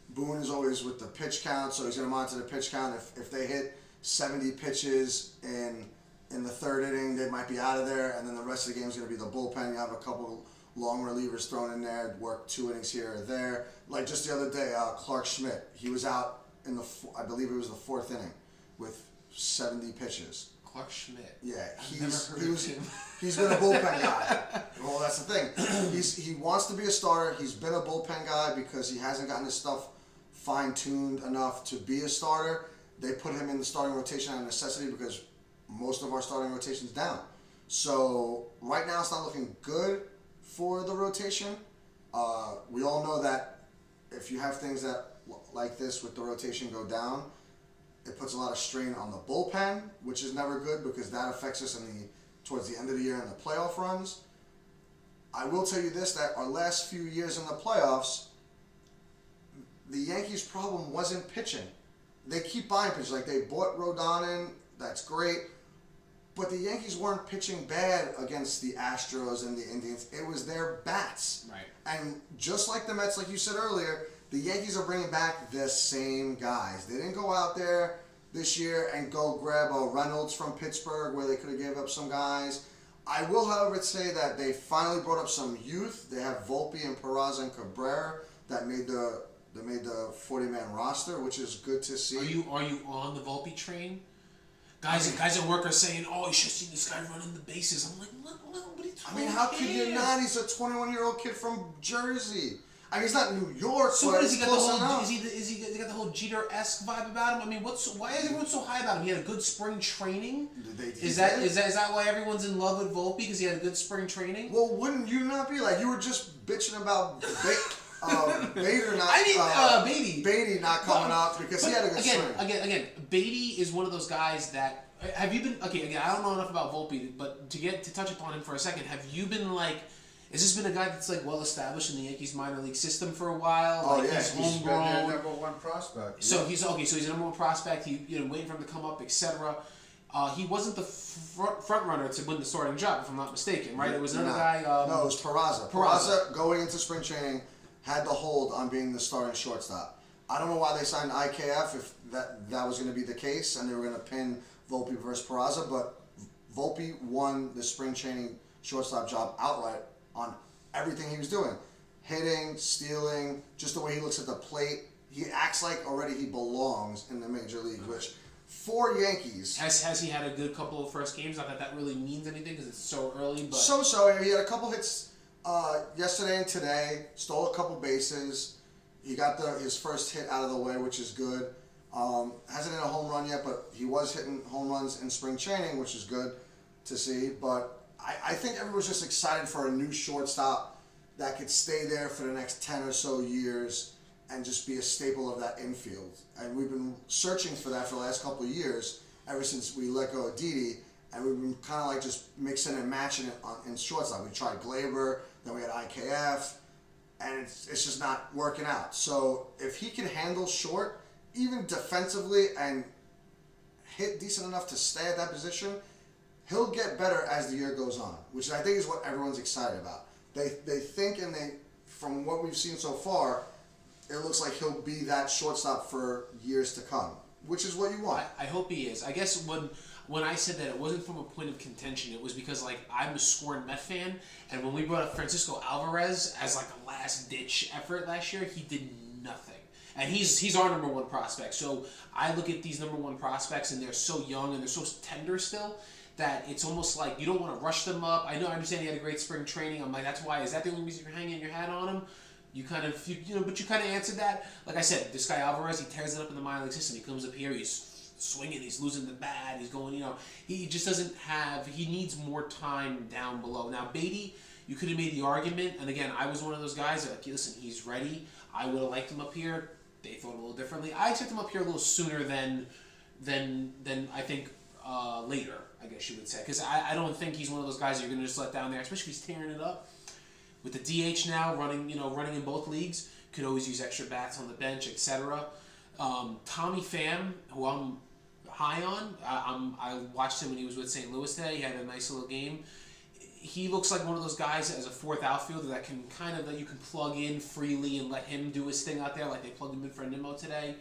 Speaker 1: Boone is always with the pitch count, so he's going to monitor the pitch count. If they hit 70 pitches in the 3rd inning, they might be out of there, and then the rest of the game is going to be the bullpen. You have a couple long relievers thrown in there, work 2 innings here or there. Like just the other day, Clark Schmidt, he was out in I believe it was the 4th inning with 70 pitches.
Speaker 3: Clark Schmidt.
Speaker 1: Yeah,
Speaker 3: he's
Speaker 1: been a bullpen guy. Well, that's the thing. He wants to be a starter. He's been a bullpen guy because he hasn't gotten his stuff fine-tuned enough to be a starter. They put him in the starting rotation out of necessity because most of our starting rotation's down. So right now it's not looking good for the rotation. We all know that if you have things that like this with the rotation go down, it puts a lot of strain on the bullpen, which is never good because that affects us towards the end of the year in the playoff runs. I will tell you this, that our last few years in the playoffs, the Yankees' problem wasn't pitching. They keep buying pitchers. Like they bought Rodon in, that's great. But the Yankees weren't pitching bad against the Astros and the Indians. It was their bats.
Speaker 3: Right.
Speaker 1: And just like the Mets, like you said earlier, the Yankees are bringing back the same guys. They didn't go out there this year and go grab a Reynolds from Pittsburgh where they could have gave up some guys. I will, however, say that they finally brought up some youth. They have Volpe and Peraza and Cabrera that made the 40-man roster, which is good to see.
Speaker 3: Are you on the Volpe train? Guys at work are saying, "Oh, you should have seen this guy running the bases." I'm like, "What are you talking about?"
Speaker 1: How could you not? He's a 21-year-old kid from Jersey. He's not New York,
Speaker 3: so
Speaker 1: but
Speaker 3: what, has he got
Speaker 1: close
Speaker 3: the whole?
Speaker 1: enough.
Speaker 3: Is he got the whole Jeter-esque vibe about him? Why is everyone so high about him? He had a good spring training. Is that why everyone's in love with Volpe because he had a good spring training?
Speaker 1: Well, wouldn't you not be like you were just bitching about Bader not? Beatty not coming up because he had a good spring.
Speaker 3: Again, Beatty is one of those guys that. Have you been Again, I don't know enough about Volpe, but to touch upon him for a second, have you been like? Has this been a guy that's like well established in the Yankees minor league system for a while?
Speaker 1: Oh,
Speaker 3: like
Speaker 1: yeah,
Speaker 3: he's
Speaker 2: He's been
Speaker 3: homegrown.
Speaker 2: their number 1 prospect.
Speaker 3: So he's okay. So he's a number 1 prospect. He waiting for him to come up, etc. He wasn't the front runner to win the starting job, if I'm not mistaken, right? It was another guy.
Speaker 1: No, it was Peraza. Peraza going into spring training had the hold on being the starting shortstop. I don't know why they signed IKF if that was going to be the case and they were going to pin Volpe versus Peraza, but Volpe won the spring training shortstop job outright on everything he was doing. Hitting, stealing, just the way he looks at the plate. He acts like already he belongs in the major league, which for Yankees...
Speaker 3: Has he had a good couple of first games? Not that really means anything because it's so early, but...
Speaker 1: So. He had a couple hits yesterday and today. Stole a couple bases. He got his first hit out of the way, which is good. Hasn't hit a home run yet, but he was hitting home runs in spring training, which is good to see. But I think everyone's just excited for a new shortstop that could stay there for the next 10 or so years and just be a staple of that infield. And we've been searching for that for the last couple of years, ever since we let go of Didi, and we've been kind of like just mixing and matching it in shortstop. We tried Glaber, then we had IKF, and it's just not working out. So if he can handle short, even defensively, and hit decent enough to stay at that position, he'll get better as the year goes on, which I think is what everyone's excited about. They think, and from what we've seen so far, it looks like he'll be that shortstop for years to come, which is what you want.
Speaker 3: I hope he is. I guess when I said that it wasn't from a point of contention, it was because like I'm a scorned Met fan, and when we brought up Francisco Alvarez as like a last ditch effort last year, he did nothing. And he's our number one prospect. So I look at these number one prospects, and they're so young and they're so tender still that it's almost like you don't want to rush them up. I understand he had a great spring training. I'm like, that's why. Is that the only reason you're hanging your hat on him? You kind of, but you kind of answered that. Like I said, this guy Alvarez, he tears it up in the minor league system. He comes up here, he's swinging, he's losing the bat, he's going, he just doesn't have, he needs more time down below. Now, Beatty, you could have made the argument, and again, I was one of those guys that, like, listen, he's ready. I would have liked him up here. They thought a little differently. I expect him up here a little sooner than I think later, I guess you would say. Because I don't think he's one of those guys that you're going to just let down there, especially if he's tearing it up. With the DH now running in both leagues, could always use extra bats on the bench, etc. Tommy Pham, who I'm high on, I watched him when he was with St. Louis today. He had a nice little game. He looks like one of those guys as a fourth outfielder that you can plug in freely and let him do his thing out there, like they plugged him in for Nimmo today.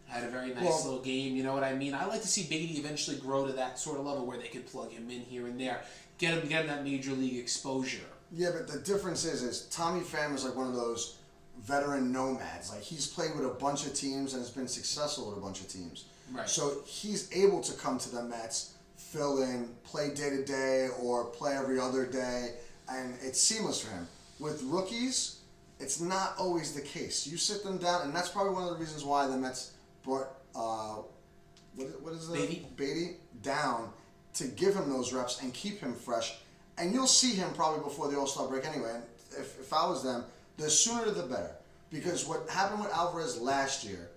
Speaker 3: Had a very nice little game, you know what I mean? I like to see Beatty eventually grow to that sort of level where they could plug him in here and there, get him that major league exposure.
Speaker 1: Yeah, but the difference is Tommy Pham is like one of those veteran nomads. Like, he's played with a bunch of teams and has been successful with a bunch of teams.
Speaker 3: Right.
Speaker 1: So he's able to come to the Mets, fill in, play day to day or play every other day, and it's seamless for him. With rookies, it's not always the case. You sit them down, and that's probably one of the reasons why the Mets brought what is it? Beatty down to give him those reps and keep him fresh. And you'll see him probably before the All-Star break anyway. And if I was them, the sooner the better. Because what happened with Alvarez last year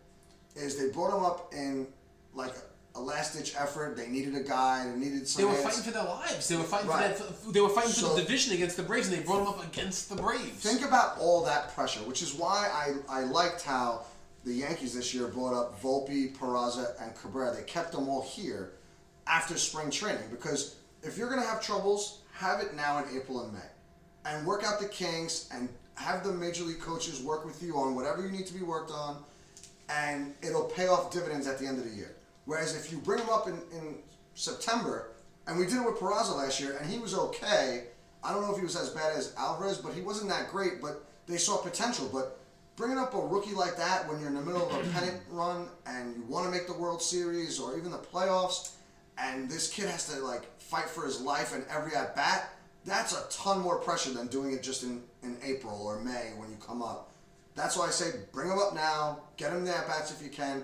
Speaker 1: is they brought him up in like a last-ditch effort. They needed a guy. They needed some.
Speaker 3: They were fighting for their lives. They were fighting for the division against the Braves, and they brought him up against the Braves.
Speaker 1: Think about all that pressure, which is why I liked how the Yankees this year brought up Volpe, Peraza, and Cabrera. They kept them all here after spring training, because if you're going to have troubles, have it now in April and May. And work out the kinks and have the major league coaches work with you on whatever you need to be worked on, and it'll pay off dividends at the end of the year. Whereas if you bring him up in September, and we did it with Peraza last year, and he was okay. I don't know if he was as bad as Alvarez, but he wasn't that great, but they saw potential. But bringing up a rookie like that when you're in the middle of a pennant run and you want to make the World Series or even the playoffs, and this kid has to like fight for his life and every at bat, that's a ton more pressure than doing it just in April or May when you come up. That's why I say bring him up now, get him the at bats if you can.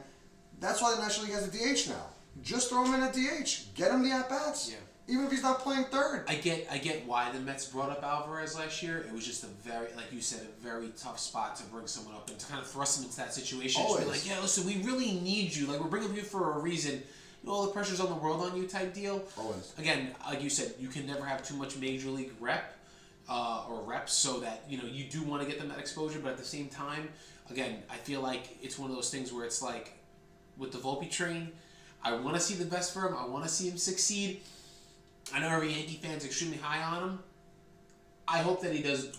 Speaker 1: That's why the National League has a DH now. Just throw him in a DH, get him the at bats.
Speaker 3: Yeah.
Speaker 1: Even if he's not playing third.
Speaker 3: I get why the Mets brought up Alvarez last year. It was just a very, like you said, a very tough spot to bring someone up and to kind of thrust them into that situation.
Speaker 1: Always.
Speaker 3: To be like, yeah, listen, we really need you. Like, we're bringing you for a reason. All the pressure's on the world on you type deal.
Speaker 1: Always.
Speaker 3: Again, like you said, you can never have too much major league rep or reps, so that you do want to get them that exposure. But at the same time, again, I feel like it's one of those things where it's like with the Volpe train, I want to see the best for him. I want to see him succeed. I know every Yankee fan's extremely high on him. I hope that he does,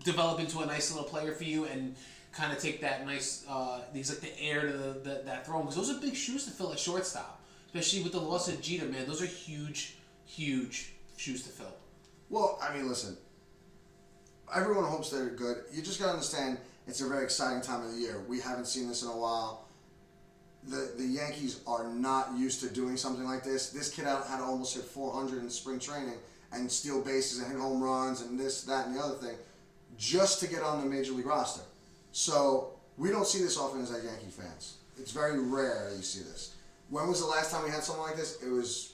Speaker 3: develop into a nice little player for you and kind of take that nice, he's like the heir to that throne. Because those are big shoes to fill at shortstop. Especially with the loss of Jeter, man. Those are huge, huge shoes to fill.
Speaker 1: Well, I mean, listen. Everyone hopes they're good. You just got to understand it's a very exciting time of the year. We haven't seen this in a while. The Yankees are not used to doing something like this. This kid had to almost hit 400 in spring training and steal bases and hit home runs and this, that, and the other thing just to get on the Major League roster. So we don't see this often as Yankee fans. It's very rare that you see this. When was the last time we had something like this? It was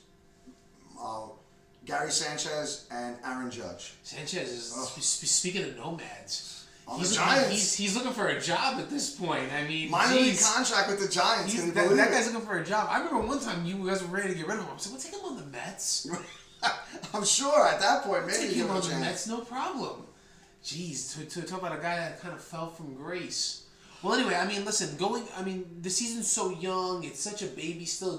Speaker 1: Gary Sanchez and Aaron Judge.
Speaker 3: Sanchez is, speaking of nomads, he's looking for a job at this point. I mean,
Speaker 1: minor league contract with the Giants.
Speaker 3: That guy's looking for a job. I remember one time you guys were ready to get rid of him. I said, "Well, take him on the Mets."
Speaker 1: I'm sure at that point maybe
Speaker 3: take him on the Mets, no problem. Jeez, to talk about a guy that kind of fell from grace. Well, anyway, I mean, listen, the season's so young. It's such a baby still.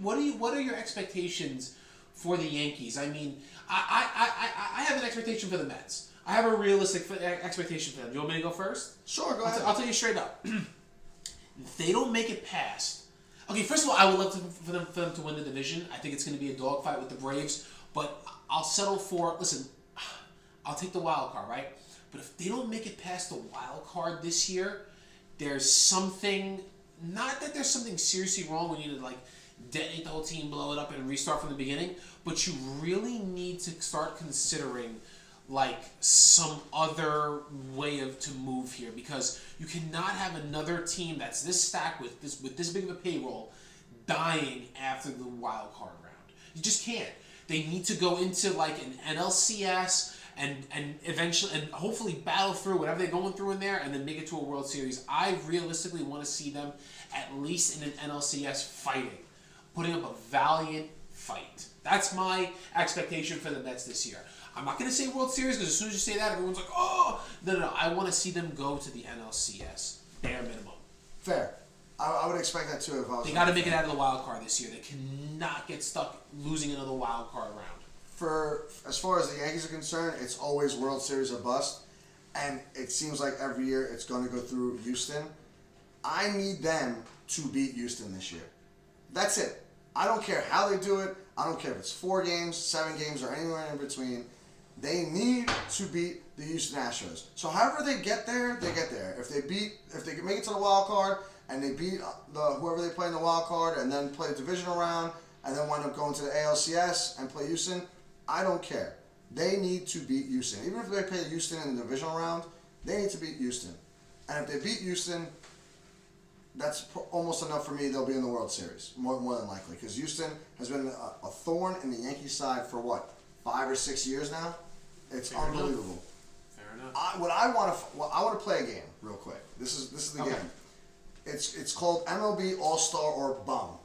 Speaker 3: What are your expectations for the Yankees? I mean, I have an expectation for the Mets. I have a realistic expectation for them. Do you want me to go first?
Speaker 1: Sure, go ahead.
Speaker 3: I'll tell you straight up. If they don't make it past, Okay, first of all, I would love for them to win the division. I think it's going to be a dogfight with the Braves, but I'll settle for. Listen, I'll take the wild card, right? But if they don't make it past the wild card this year, there's something. Not that there's something seriously wrong. We need to like detonate the whole team, blow it up, and restart from the beginning. But you really need to start considering like some other way to move here, because you cannot have another team that's this stacked with this big of a payroll dying after the wild card round. You just can't. They need to go into like an NLCS and eventually and hopefully battle through whatever they're going through in there and then make it to a World Series. I realistically want to see them at least in an NLCS fighting, putting up a valiant fight. That's my expectation for the Mets this year. I'm not going to say World Series because as soon as you say that, everyone's like, oh! No. I want to see them go to the NLCS. Bare minimum.
Speaker 1: Fair. I would expect that too if I was.
Speaker 3: They got to make it out of the wild card this year. They cannot get stuck losing another wild card round.
Speaker 1: As far as the Yankees are concerned, it's always World Series or bust. And it seems like every year it's going to go through Houston. I need them to beat Houston this year. That's it. I don't care how they do it. I don't care if it's 4 games, 7 games, or anywhere in between. They need to beat the Houston Astros. So however they get there, they get there. If they can make it to the wild card and they beat whoever they play in the wild card and then play the divisional round and then wind up going to the ALCS and play Houston, I don't care. They need to beat Houston. Even if they play Houston in the divisional round, they need to beat Houston. And if they beat Houston, that's almost enough for me. They'll be in the World Series, more than likely, because Houston has been a thorn in the Yankees' side for what, 5 or 6 years now. It's
Speaker 3: Fair
Speaker 1: unbelievable.
Speaker 3: enough. Fair enough.
Speaker 1: I want to play a game real quick. This is the
Speaker 3: Okay.
Speaker 1: game. It's called MLB All Star or Bum.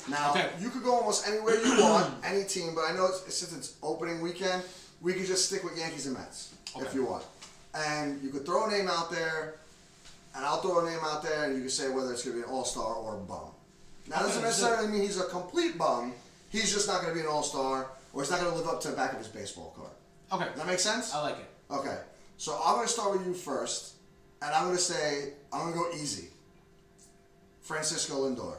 Speaker 1: Now
Speaker 3: Okay.
Speaker 1: you could go almost anywhere you want, any team, but I know since it's opening weekend, we could just stick with Yankees and Mets if
Speaker 3: Okay.
Speaker 1: you want. And you could throw a name out there, and I'll throw a name out there, and you can say whether it's going to be an All Star or a bum. Now that doesn't
Speaker 3: Okay,
Speaker 1: necessarily mean he's a complete bum. He's just not going to be an All Star, or he's not going to live up to the back of his baseball card.
Speaker 3: Okay.
Speaker 1: Does that make sense?
Speaker 3: I like it.
Speaker 1: Okay, so I'm going to start with you first, and I'm going to go easy. Francisco Lindor.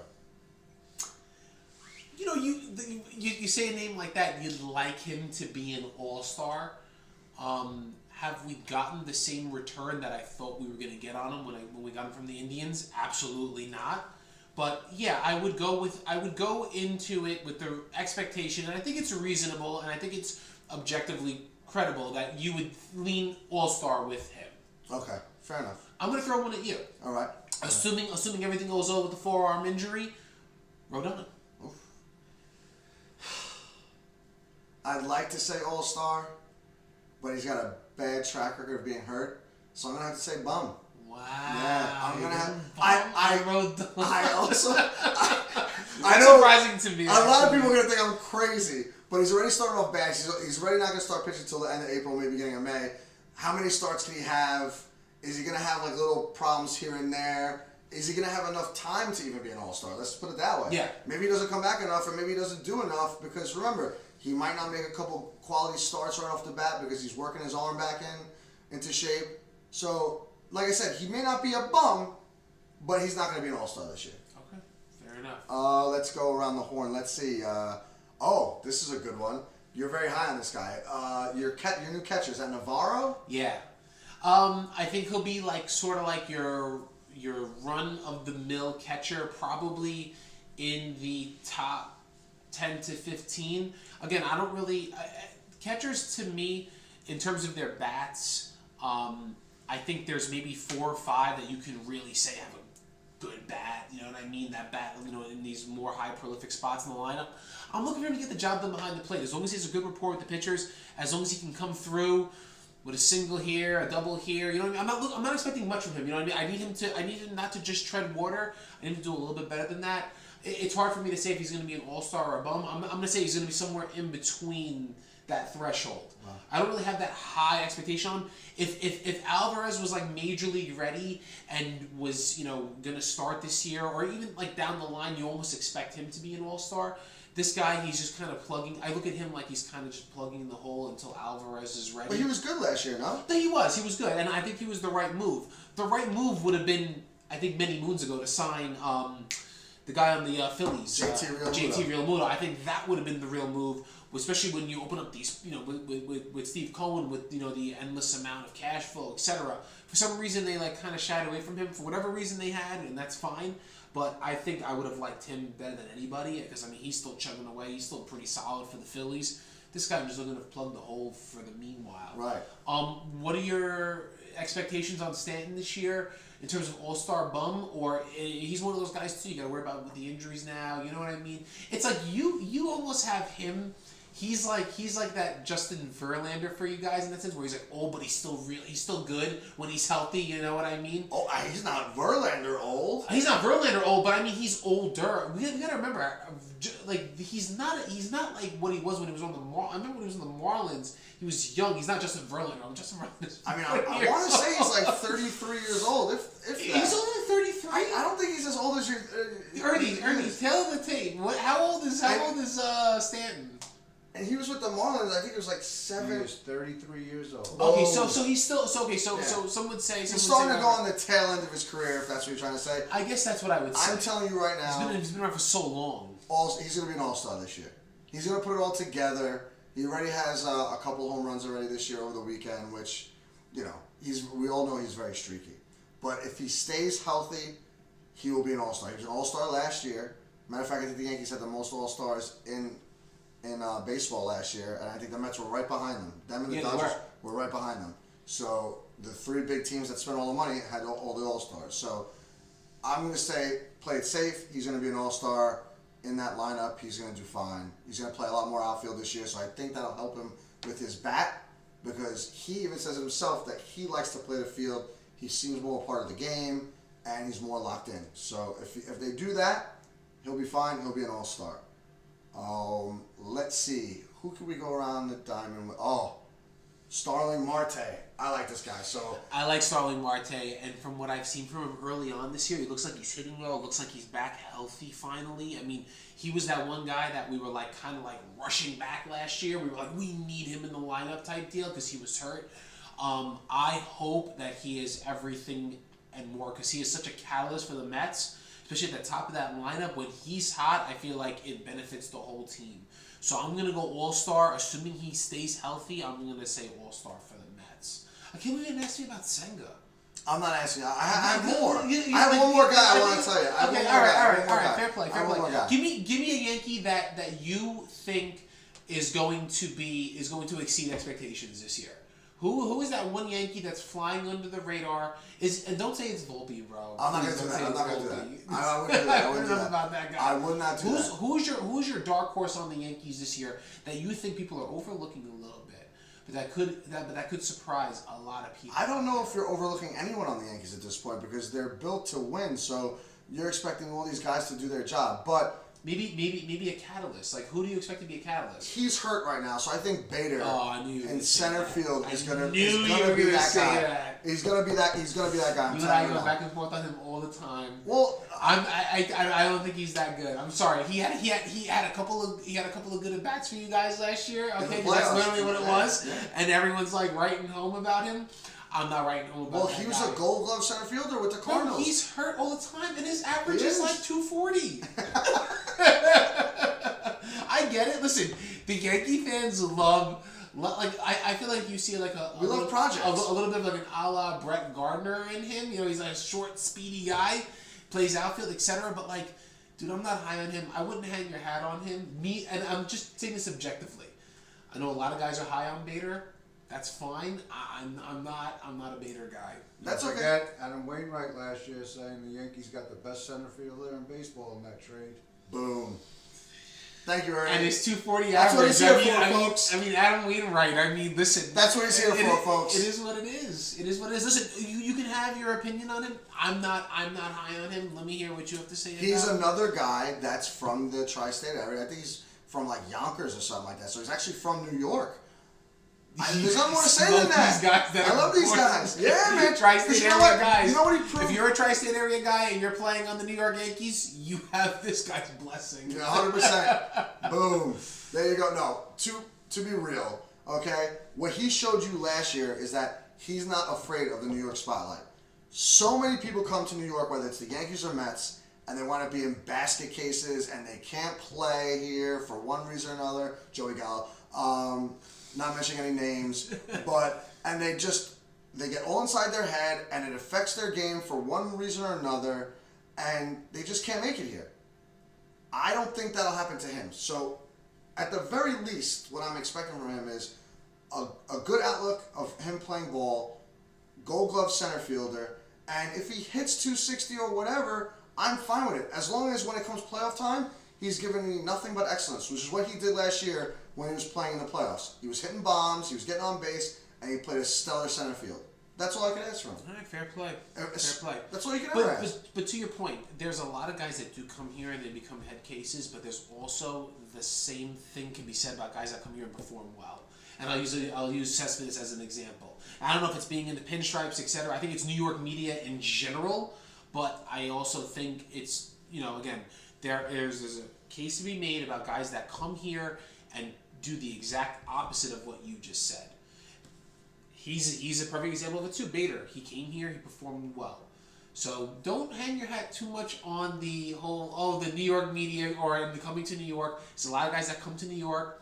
Speaker 3: You know, you say a name like that, you'd like him to be an all-star. Have we gotten the same return that I thought we were going to get on him when we got him from the Indians? Absolutely not. But yeah, I would go into it with the expectation, and I think it's reasonable, and I think it's objectively credible that you would lean all-star with him.
Speaker 1: Okay, fair enough.
Speaker 3: I'm going to throw one at you.
Speaker 1: All right.
Speaker 3: Assuming everything goes well with the forearm injury, Rodon.
Speaker 1: Oof. I'd like to say All Star, but he's got a bad track record of being hurt, so I'm gonna have to say bum.
Speaker 3: Wow.
Speaker 1: Yeah, I'm gonna have.
Speaker 3: I wrote.
Speaker 1: I also. I
Speaker 3: That's
Speaker 1: know.
Speaker 3: surprising to me.
Speaker 1: A lot of
Speaker 3: actually.
Speaker 1: people are gonna think I'm crazy, but he's already started off bad. He's already not gonna start pitching until the end of April, maybe beginning of May. How many starts can he have? Is he gonna have like little problems here and there? Is he gonna have enough time to even be an all-star? Let's put it that way.
Speaker 3: Yeah.
Speaker 1: Maybe he doesn't come back enough, or maybe he doesn't do enough because remember, he might not make a couple quality starts right off the bat because he's working his arm back into shape. So, like I said, he may not be a bum, but he's not gonna be an all-star this year.
Speaker 3: Okay, fair enough.
Speaker 1: Let's go around the horn. Let's see. This is a good one. You're very high on this guy. Your new catcher, is that Navarro?
Speaker 3: Yeah. I think he'll be like sort of like your run of the mill catcher, probably in the top 10 to 15. Again, I don't really catchers to me in terms of their bats. I think there's maybe 4 or 5 that you can really say have a good bat. You know what I mean? That bat, in these more high prolific spots in the lineup. I'm looking for him to get the job done behind the plate. As long as he has a good rapport with the pitchers, as long as he can come through with a single here, a double here. You know what I mean? I'm not expecting much from him. You know what I mean? I need him not to just tread water. I need him to do a little bit better than that. It's hard for me to say if he's going to be an all-star or a bum. I'm going to say he's going to be somewhere in between that threshold. Wow. I don't really have that high expectation on him. If Alvarez was like major league ready and was going to start this year, or even like down the line, you almost expect him to be an all-star. This guy, he's just kind of plugging. I look at him like he's kind of just plugging in the hole until Alvarez is ready.
Speaker 1: But he was good last year, no?
Speaker 3: He was good, and I think he was the right move. The right move would have been, I think, many moons ago to sign the guy on the Phillies,
Speaker 1: JT
Speaker 3: Realmuto. I think that would have been the real move, especially when you open up these, with Steve Cohen, with the endless amount of cash flow, etc. For some reason, they kind of shied away from him for whatever reason they had, and that's fine. But I think I would have liked him better than anybody because he's still chugging away. He's still pretty solid for the Phillies. This guy was looking to plug the hole for the meanwhile.
Speaker 1: Right.
Speaker 3: What are your expectations on Stanton this year in terms of all-star bum? Or he's one of those guys too. You got to worry about with the injuries now. You know what I mean? It's like you almost have him. He's like that Justin Verlander for you guys in that sense, where he's like old, but he's still good when he's healthy. You know what I mean?
Speaker 1: Oh, he's not Verlander old.
Speaker 3: He's not Verlander old, but he's older. We gotta remember, he's not like what he was when he was on the I remember when he was on the Marlins. He was young. He's not Justin Verlander. Justin Verlander.
Speaker 1: I want to say he's like 33 years old. If that.
Speaker 3: He's only 33.
Speaker 1: I don't think he's as old as you.
Speaker 3: Ernie, tell the tape. How old is Stanton?
Speaker 1: And he was with the Marlins. I think it was like 7.
Speaker 2: He was 33 years old.
Speaker 3: Okay, so he's still so some would say
Speaker 1: he's starting to go on the tail end of his career, if that's what you're trying to say.
Speaker 3: I guess that's what I would say.
Speaker 1: I'm telling you right now,
Speaker 3: he's been around for so long.
Speaker 1: He's going to be an all-star this year. He's going to put it all together. He already has a couple of home runs already this year over the weekend, which, we all know he's very streaky. But if he stays healthy, he will be an all-star. He was an all-star last year. Matter of fact, I think the Yankees had the most all-stars in baseball last year, and I think the Mets were right behind them. Them and the Dodgers were right behind them. So the three big teams that spent all the money had all the all-stars. So I'm going to say play it safe. He's going to be an all-star in that lineup. He's going to do fine. He's going to play a lot more outfield this year, so I think that'll help him with his bat, because he even says himself that he likes to play the field. He seems more a part of the game, and he's more locked in. So if they do that, he'll be fine. He'll be an all-star. Let's see. Who can we go around the diamond with? Oh, Starling Marte. I like this guy. So
Speaker 3: I like Starling Marte, and from what I've seen from him early on this year, he looks like he's hitting well. It looks like he's back healthy finally. He was that one guy that we were kind of rushing back last year. We were like, we need him in the lineup type deal because he was hurt. I hope that he is everything and more, because he is such a catalyst for the Mets. Especially at the top of that lineup, when he's hot, I feel like it benefits the whole team. So I'm going to go all-star. Assuming he stays healthy, I'm going to say all-star for the Mets. I can't believe you didn't ask me about Senga.
Speaker 1: I'm not asking. I have more. I have one more guy I want to tell you.
Speaker 3: Okay, all right. Fair play. Give me a Yankee that you think is going to exceed expectations this year. Who is that one Yankee that's flying under the radar? And don't say it's Volpe, bro.
Speaker 1: I'm not going to do that. I wouldn't do that. I wouldn't do that.
Speaker 3: About that guy.
Speaker 1: I would not do that.
Speaker 3: Who's your dark horse on the Yankees this year that you think people are overlooking a little bit, but that could surprise a lot of people?
Speaker 1: I don't know if you're overlooking anyone on the Yankees at this point, because they're built to win. So you're expecting all these guys to do their job, but.
Speaker 3: Maybe a catalyst. Who do you expect to be a catalyst?
Speaker 1: He's hurt right now, so I think Bader in center field is gonna be that guy. He's gonna be that guy.
Speaker 3: You and I go back and forth on him all the time.
Speaker 1: Well,
Speaker 3: I don't think he's that good. I'm sorry. He had a couple of good at bats for you guys last year. Okay, that's literally what it was. Yeah. And everyone's writing home about him. I'm not writing home about him.
Speaker 1: Well, he was a Gold Glove center fielder with the Cardinals.
Speaker 3: No, he's hurt all the time, and his average is 240. I get it. Listen, the Yankee fans love I feel like you see
Speaker 1: we love projects.
Speaker 3: A little bit of an a la Brett Gardner in him. He's a short, speedy guy, plays outfield, etc. But dude, I'm not high on him. I wouldn't hang your hat on him. And I'm just saying this objectively. I know a lot of guys are high on Bader. That's fine. I'm not a Bader guy.
Speaker 1: That's okay.
Speaker 2: Forget Adam Wainwright last year saying the Yankees got the best center fielder in baseball in that trade.
Speaker 1: Boom. Thank you, Ernie.
Speaker 3: And his 240
Speaker 1: That's
Speaker 3: average.
Speaker 1: what he's here for, folks.
Speaker 3: Adam Wainwright. Listen.
Speaker 1: That's what he's here for, folks.
Speaker 3: It is what it is. It is what it is. Listen, you can have your opinion on him. I'm not high on him. Let me hear what you have to say.
Speaker 1: He's another guy that's from the tri-state area. I think he's from Yonkers or something like that. So he's actually from New York. There's nothing more to say than that. I love these guys. Yeah, man.
Speaker 3: Tri-state area guys.
Speaker 1: You know what he proved?
Speaker 3: If you're a tri-state area guy and you're playing on the New York Yankees, you have this guy's blessing.
Speaker 1: Yeah, 100%. Boom. There you go. No, to be real, okay, what he showed you last year is that he's not afraid of the New York spotlight. So many people come to New York, whether it's the Yankees or Mets, and they want to be in basket cases, and they can't play here for one reason or another. Joey Gallo, not mentioning any names, and they get all inside their head, and it affects their game for one reason or another, and they just can't make it here. I don't think that'll happen to him. So, at the very least, what I'm expecting from him is a good outlook of him playing ball, Gold Glove center fielder, and if he hits 260 or whatever, I'm fine with it. As long as when it comes playoff time, he's giving me nothing but excellence, which is what he did last year when he was playing in the playoffs. He was hitting bombs, he was getting on base, and he played a stellar center field. That's all I can ask for him.
Speaker 3: All right, fair play.
Speaker 1: Fair
Speaker 3: play.
Speaker 1: That's all you can ever ask.
Speaker 3: But to your point, there's a lot of guys that do come here and they become head cases, but there's also the same thing can be said about guys that come here and perform well. And I'll use Cespedes as an example. I don't know if it's being in the pinstripes, etc. I think it's New York media in general, but I also think it's, again, there's a case to be made about guys that come here and do the exact opposite of what you just said. He's a perfect example of it too. Bader, he came here, he performed well. So don't hang your hat too much on the whole, the New York media or the coming to New York. There's a lot of guys that come to New York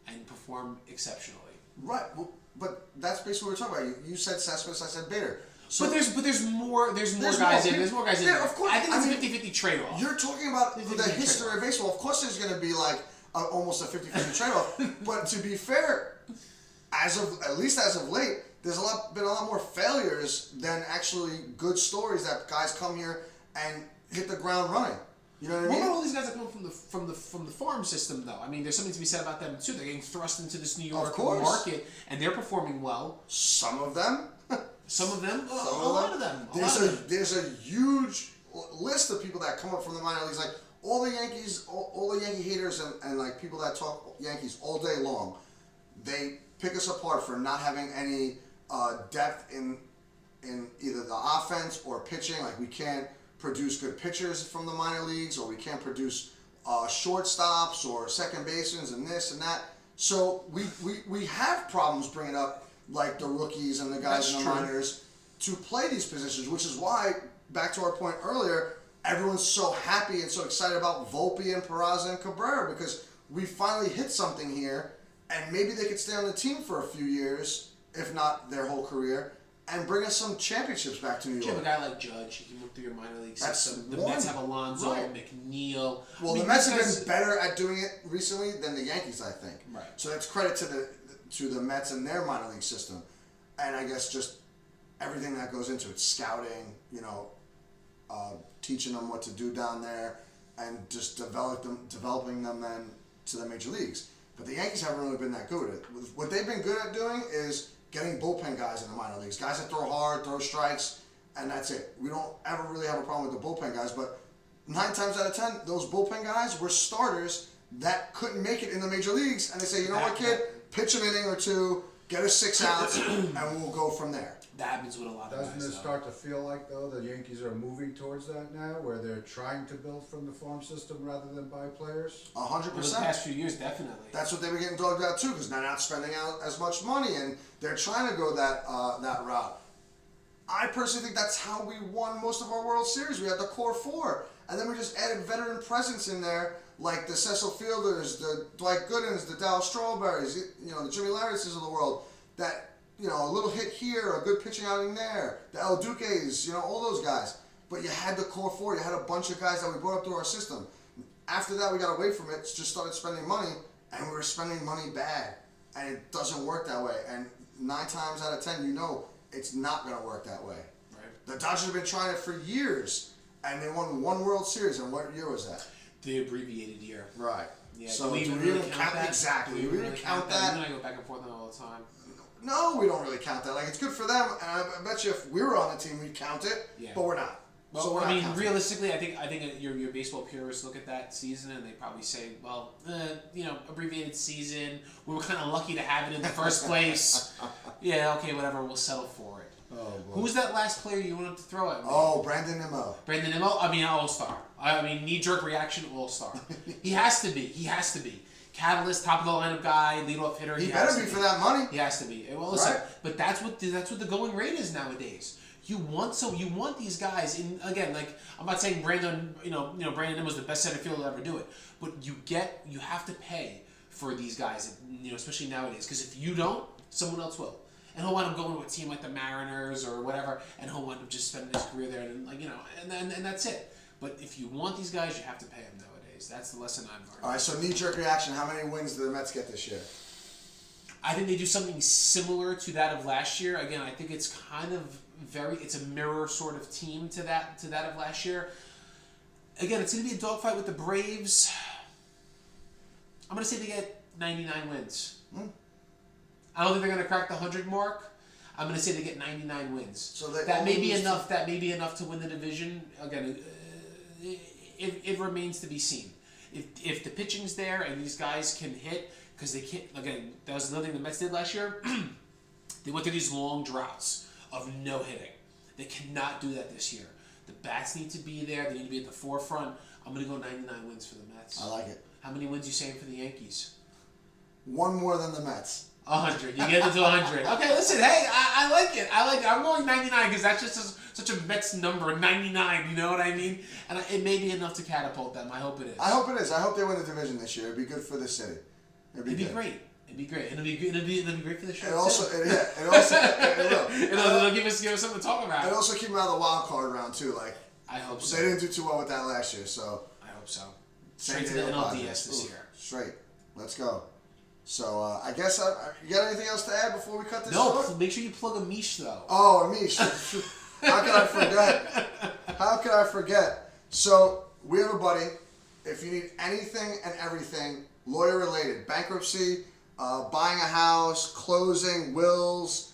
Speaker 3: and perform exceptionally.
Speaker 1: Right, well, but that's basically what we're talking about. You said Cespedes, I said Bader. So
Speaker 3: but there's more guys in there.
Speaker 1: Of course.
Speaker 3: I think it's a 50-50 trade-off.
Speaker 1: You're talking about the history of baseball. Of course there's going to be like almost a 50-50 trade-off. But to be fair, at least as of late, there's been a lot more failures than actually good stories that guys come here and hit the ground running. You know what I mean?
Speaker 3: What about all these guys that come from the farm system, though? I mean, there's something to be said about them too. They're getting thrust into this New York market, and they're performing well.
Speaker 1: Some of them.
Speaker 3: Some of them. A lot of them.
Speaker 1: There's a huge list of people that come up from the minor leagues, like all the Yankees, all the Yankee haters, and like people that talk Yankees all day long. They pick us apart for not having any depth in either the offense or pitching. Like we can't produce good pitchers from the minor leagues, or we can't produce shortstops or second basemans and this and that. So we have problems bringing up like the rookies and the guys in the minors to play these positions, which is why, back to our point earlier, everyone's so happy and so excited about Volpe and Peraza and Cabrera, because we finally hit something here, and maybe they could stay on the team for a few years, if not their whole career, and bring us some championships back to New York.
Speaker 3: You have a guy like Judge. He went through your minor league system. The Mets have Alonso, McNeil.
Speaker 1: Well, the Mets have been better at doing it recently than the Yankees, I think.
Speaker 3: Right.
Speaker 1: So that's credit to the Mets and their minor league system, and I guess just everything that goes into it, scouting, teaching them what to do down there, and just developing them then to the major leagues. But the Yankees haven't really been that good at it. What they've been good at doing is getting bullpen guys in the minor leagues, guys that throw hard, throw strikes, and that's it. We don't ever really have a problem with the bullpen guys, but 9 times out of 10, those bullpen guys were starters that couldn't make it in the major leagues, and they say, you know what, kid, pitch an inning or two, get us 6 outs, and we'll go from there.
Speaker 3: That happens with a lot of guys.
Speaker 2: Doesn't it start to feel like, though, the Yankees are moving towards that now, where they're trying to build from the farm system rather than buy players?
Speaker 1: 100%.
Speaker 3: Over the past few years, definitely.
Speaker 1: That's what they were getting dogged out too, because they're not spending out as much money, and they're trying to go that route. I personally think that's how we won most of our World Series. We had the core 4, and then we just added veteran presence in there, like the Cecil Fielders, the Dwight Goodens, the Darryl Strawberries, the Jimmy Larrises of the world, that, a little hit here, a good pitching outing there, the El Duques, all those guys. But you had the core 4, you had a bunch of guys that we brought up through our system. After that, we got away from it, just started spending money, and we were spending money bad. And it doesn't work that way. And 9 times out of 10, it's not going to work that way.
Speaker 3: Right.
Speaker 1: The Dodgers have been trying it for years, and they won 1 World Series. And what year was that?
Speaker 3: The abbreviated year.
Speaker 1: Right.
Speaker 3: Yeah.
Speaker 1: So
Speaker 3: do we
Speaker 1: do
Speaker 3: even
Speaker 1: we
Speaker 3: really
Speaker 1: even
Speaker 3: count that?
Speaker 1: Exactly.
Speaker 3: Do we really
Speaker 1: count that?
Speaker 3: You and I go back and forth on it all the time.
Speaker 1: No, we don't really count that. Like, it's good for them, and I bet you if we were on the team, we'd count it.
Speaker 3: Yeah.
Speaker 1: But we're not.
Speaker 3: Well,
Speaker 1: So we're not counting.
Speaker 3: realistically, I think your baseball purists look at that season and they probably say, well, abbreviated season. We were kind of lucky to have it in the first place. Yeah, okay, whatever. We'll settle for it.
Speaker 2: Oh, boy.
Speaker 3: Who was that last player you wanted to throw at me?
Speaker 1: Oh, Brandon Nimmo.
Speaker 3: Brandon Nimmo? All-star. Knee-jerk reaction, all-star. He has to be. Catalyst, top of the lineup guy, leadoff hitter.
Speaker 1: He better be for that money.
Speaker 3: He has to be. Well, listen,
Speaker 1: Right.
Speaker 3: but that's what the going rate is nowadays. You want these guys, and again, like I'm not saying Brandon Nim was the best center fielder to ever do it, but you have to pay for these guys, especially nowadays, because if you don't, someone else will, and he'll wind up going to a team like the Mariners or whatever, and he'll wind up just spending his career there, and and that's it. But if you want these guys, you have to pay them nowadays. That's the lesson I've learned.
Speaker 1: All right, so knee-jerk reaction. How many wins do the Mets get this year?
Speaker 3: I think they do something similar to that of last year. Again, I think it's kind of it's a mirror sort of team to that of last year. Again, it's going to be a dogfight with the Braves. I'm going to say they get 99 wins. I don't think they're going to crack the 100 mark. I'm going to say they get 99 wins.
Speaker 1: So
Speaker 3: that may be enough. That may be enough to win the division. Again, it remains to be seen. If the pitching's there and these guys can hit, because they can't. Again, that was another thing the Mets did last year. They went through these long droughts of no hitting. They cannot do that this year. The bats need to be there. They need to be at the forefront. I'm going to go 99 wins for the Mets.
Speaker 1: I like it.
Speaker 3: How many wins you saying for the Yankees?
Speaker 1: One more than the Mets.
Speaker 3: 100. You get it to 100. Okay, listen. Hey, I like it. I'm going 99 because that's just such a Mets number. 99. You know what I mean? And it may be enough to catapult them. I hope it is.
Speaker 1: I hope it is. I hope they win the division this year. It'd be good for the city.
Speaker 3: It'd be great. It'd be great. It'll be great for the show. It'll give us something to talk about.
Speaker 1: And also keep them out of the wild card round too. Like
Speaker 3: I hope so.
Speaker 1: They didn't do too well with that last year, so
Speaker 3: I hope so. Straight to the NLDS this year.
Speaker 1: Straight. Let's go. So I guess you got anything else to add before we cut this
Speaker 3: short?
Speaker 1: No.
Speaker 3: Make sure you plug Amish though.
Speaker 1: Oh, Amish. How could I forget? How could I forget? So we have a buddy. If you need anything and everything lawyer related, bankruptcy, buying a house, closing, wills,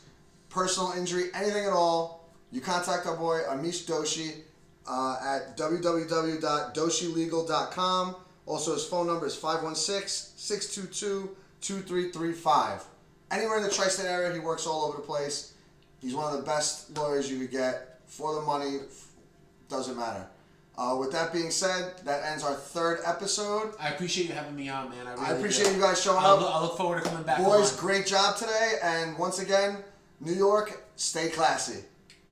Speaker 1: personal injury, anything at all, you contact our boy Amish Doshi at www.doshilegal.com. Also, his phone number is 516-622-2335. Anywhere in the tri-state area, he works all over the place. He's one of the best lawyers you could get for the money. Doesn't matter. With that being said, that ends our third episode.
Speaker 3: I appreciate you having me on, man.
Speaker 1: I appreciate you guys showing up.
Speaker 3: I look forward to coming back.
Speaker 1: Boys, great job today. And once again, New York, stay classy.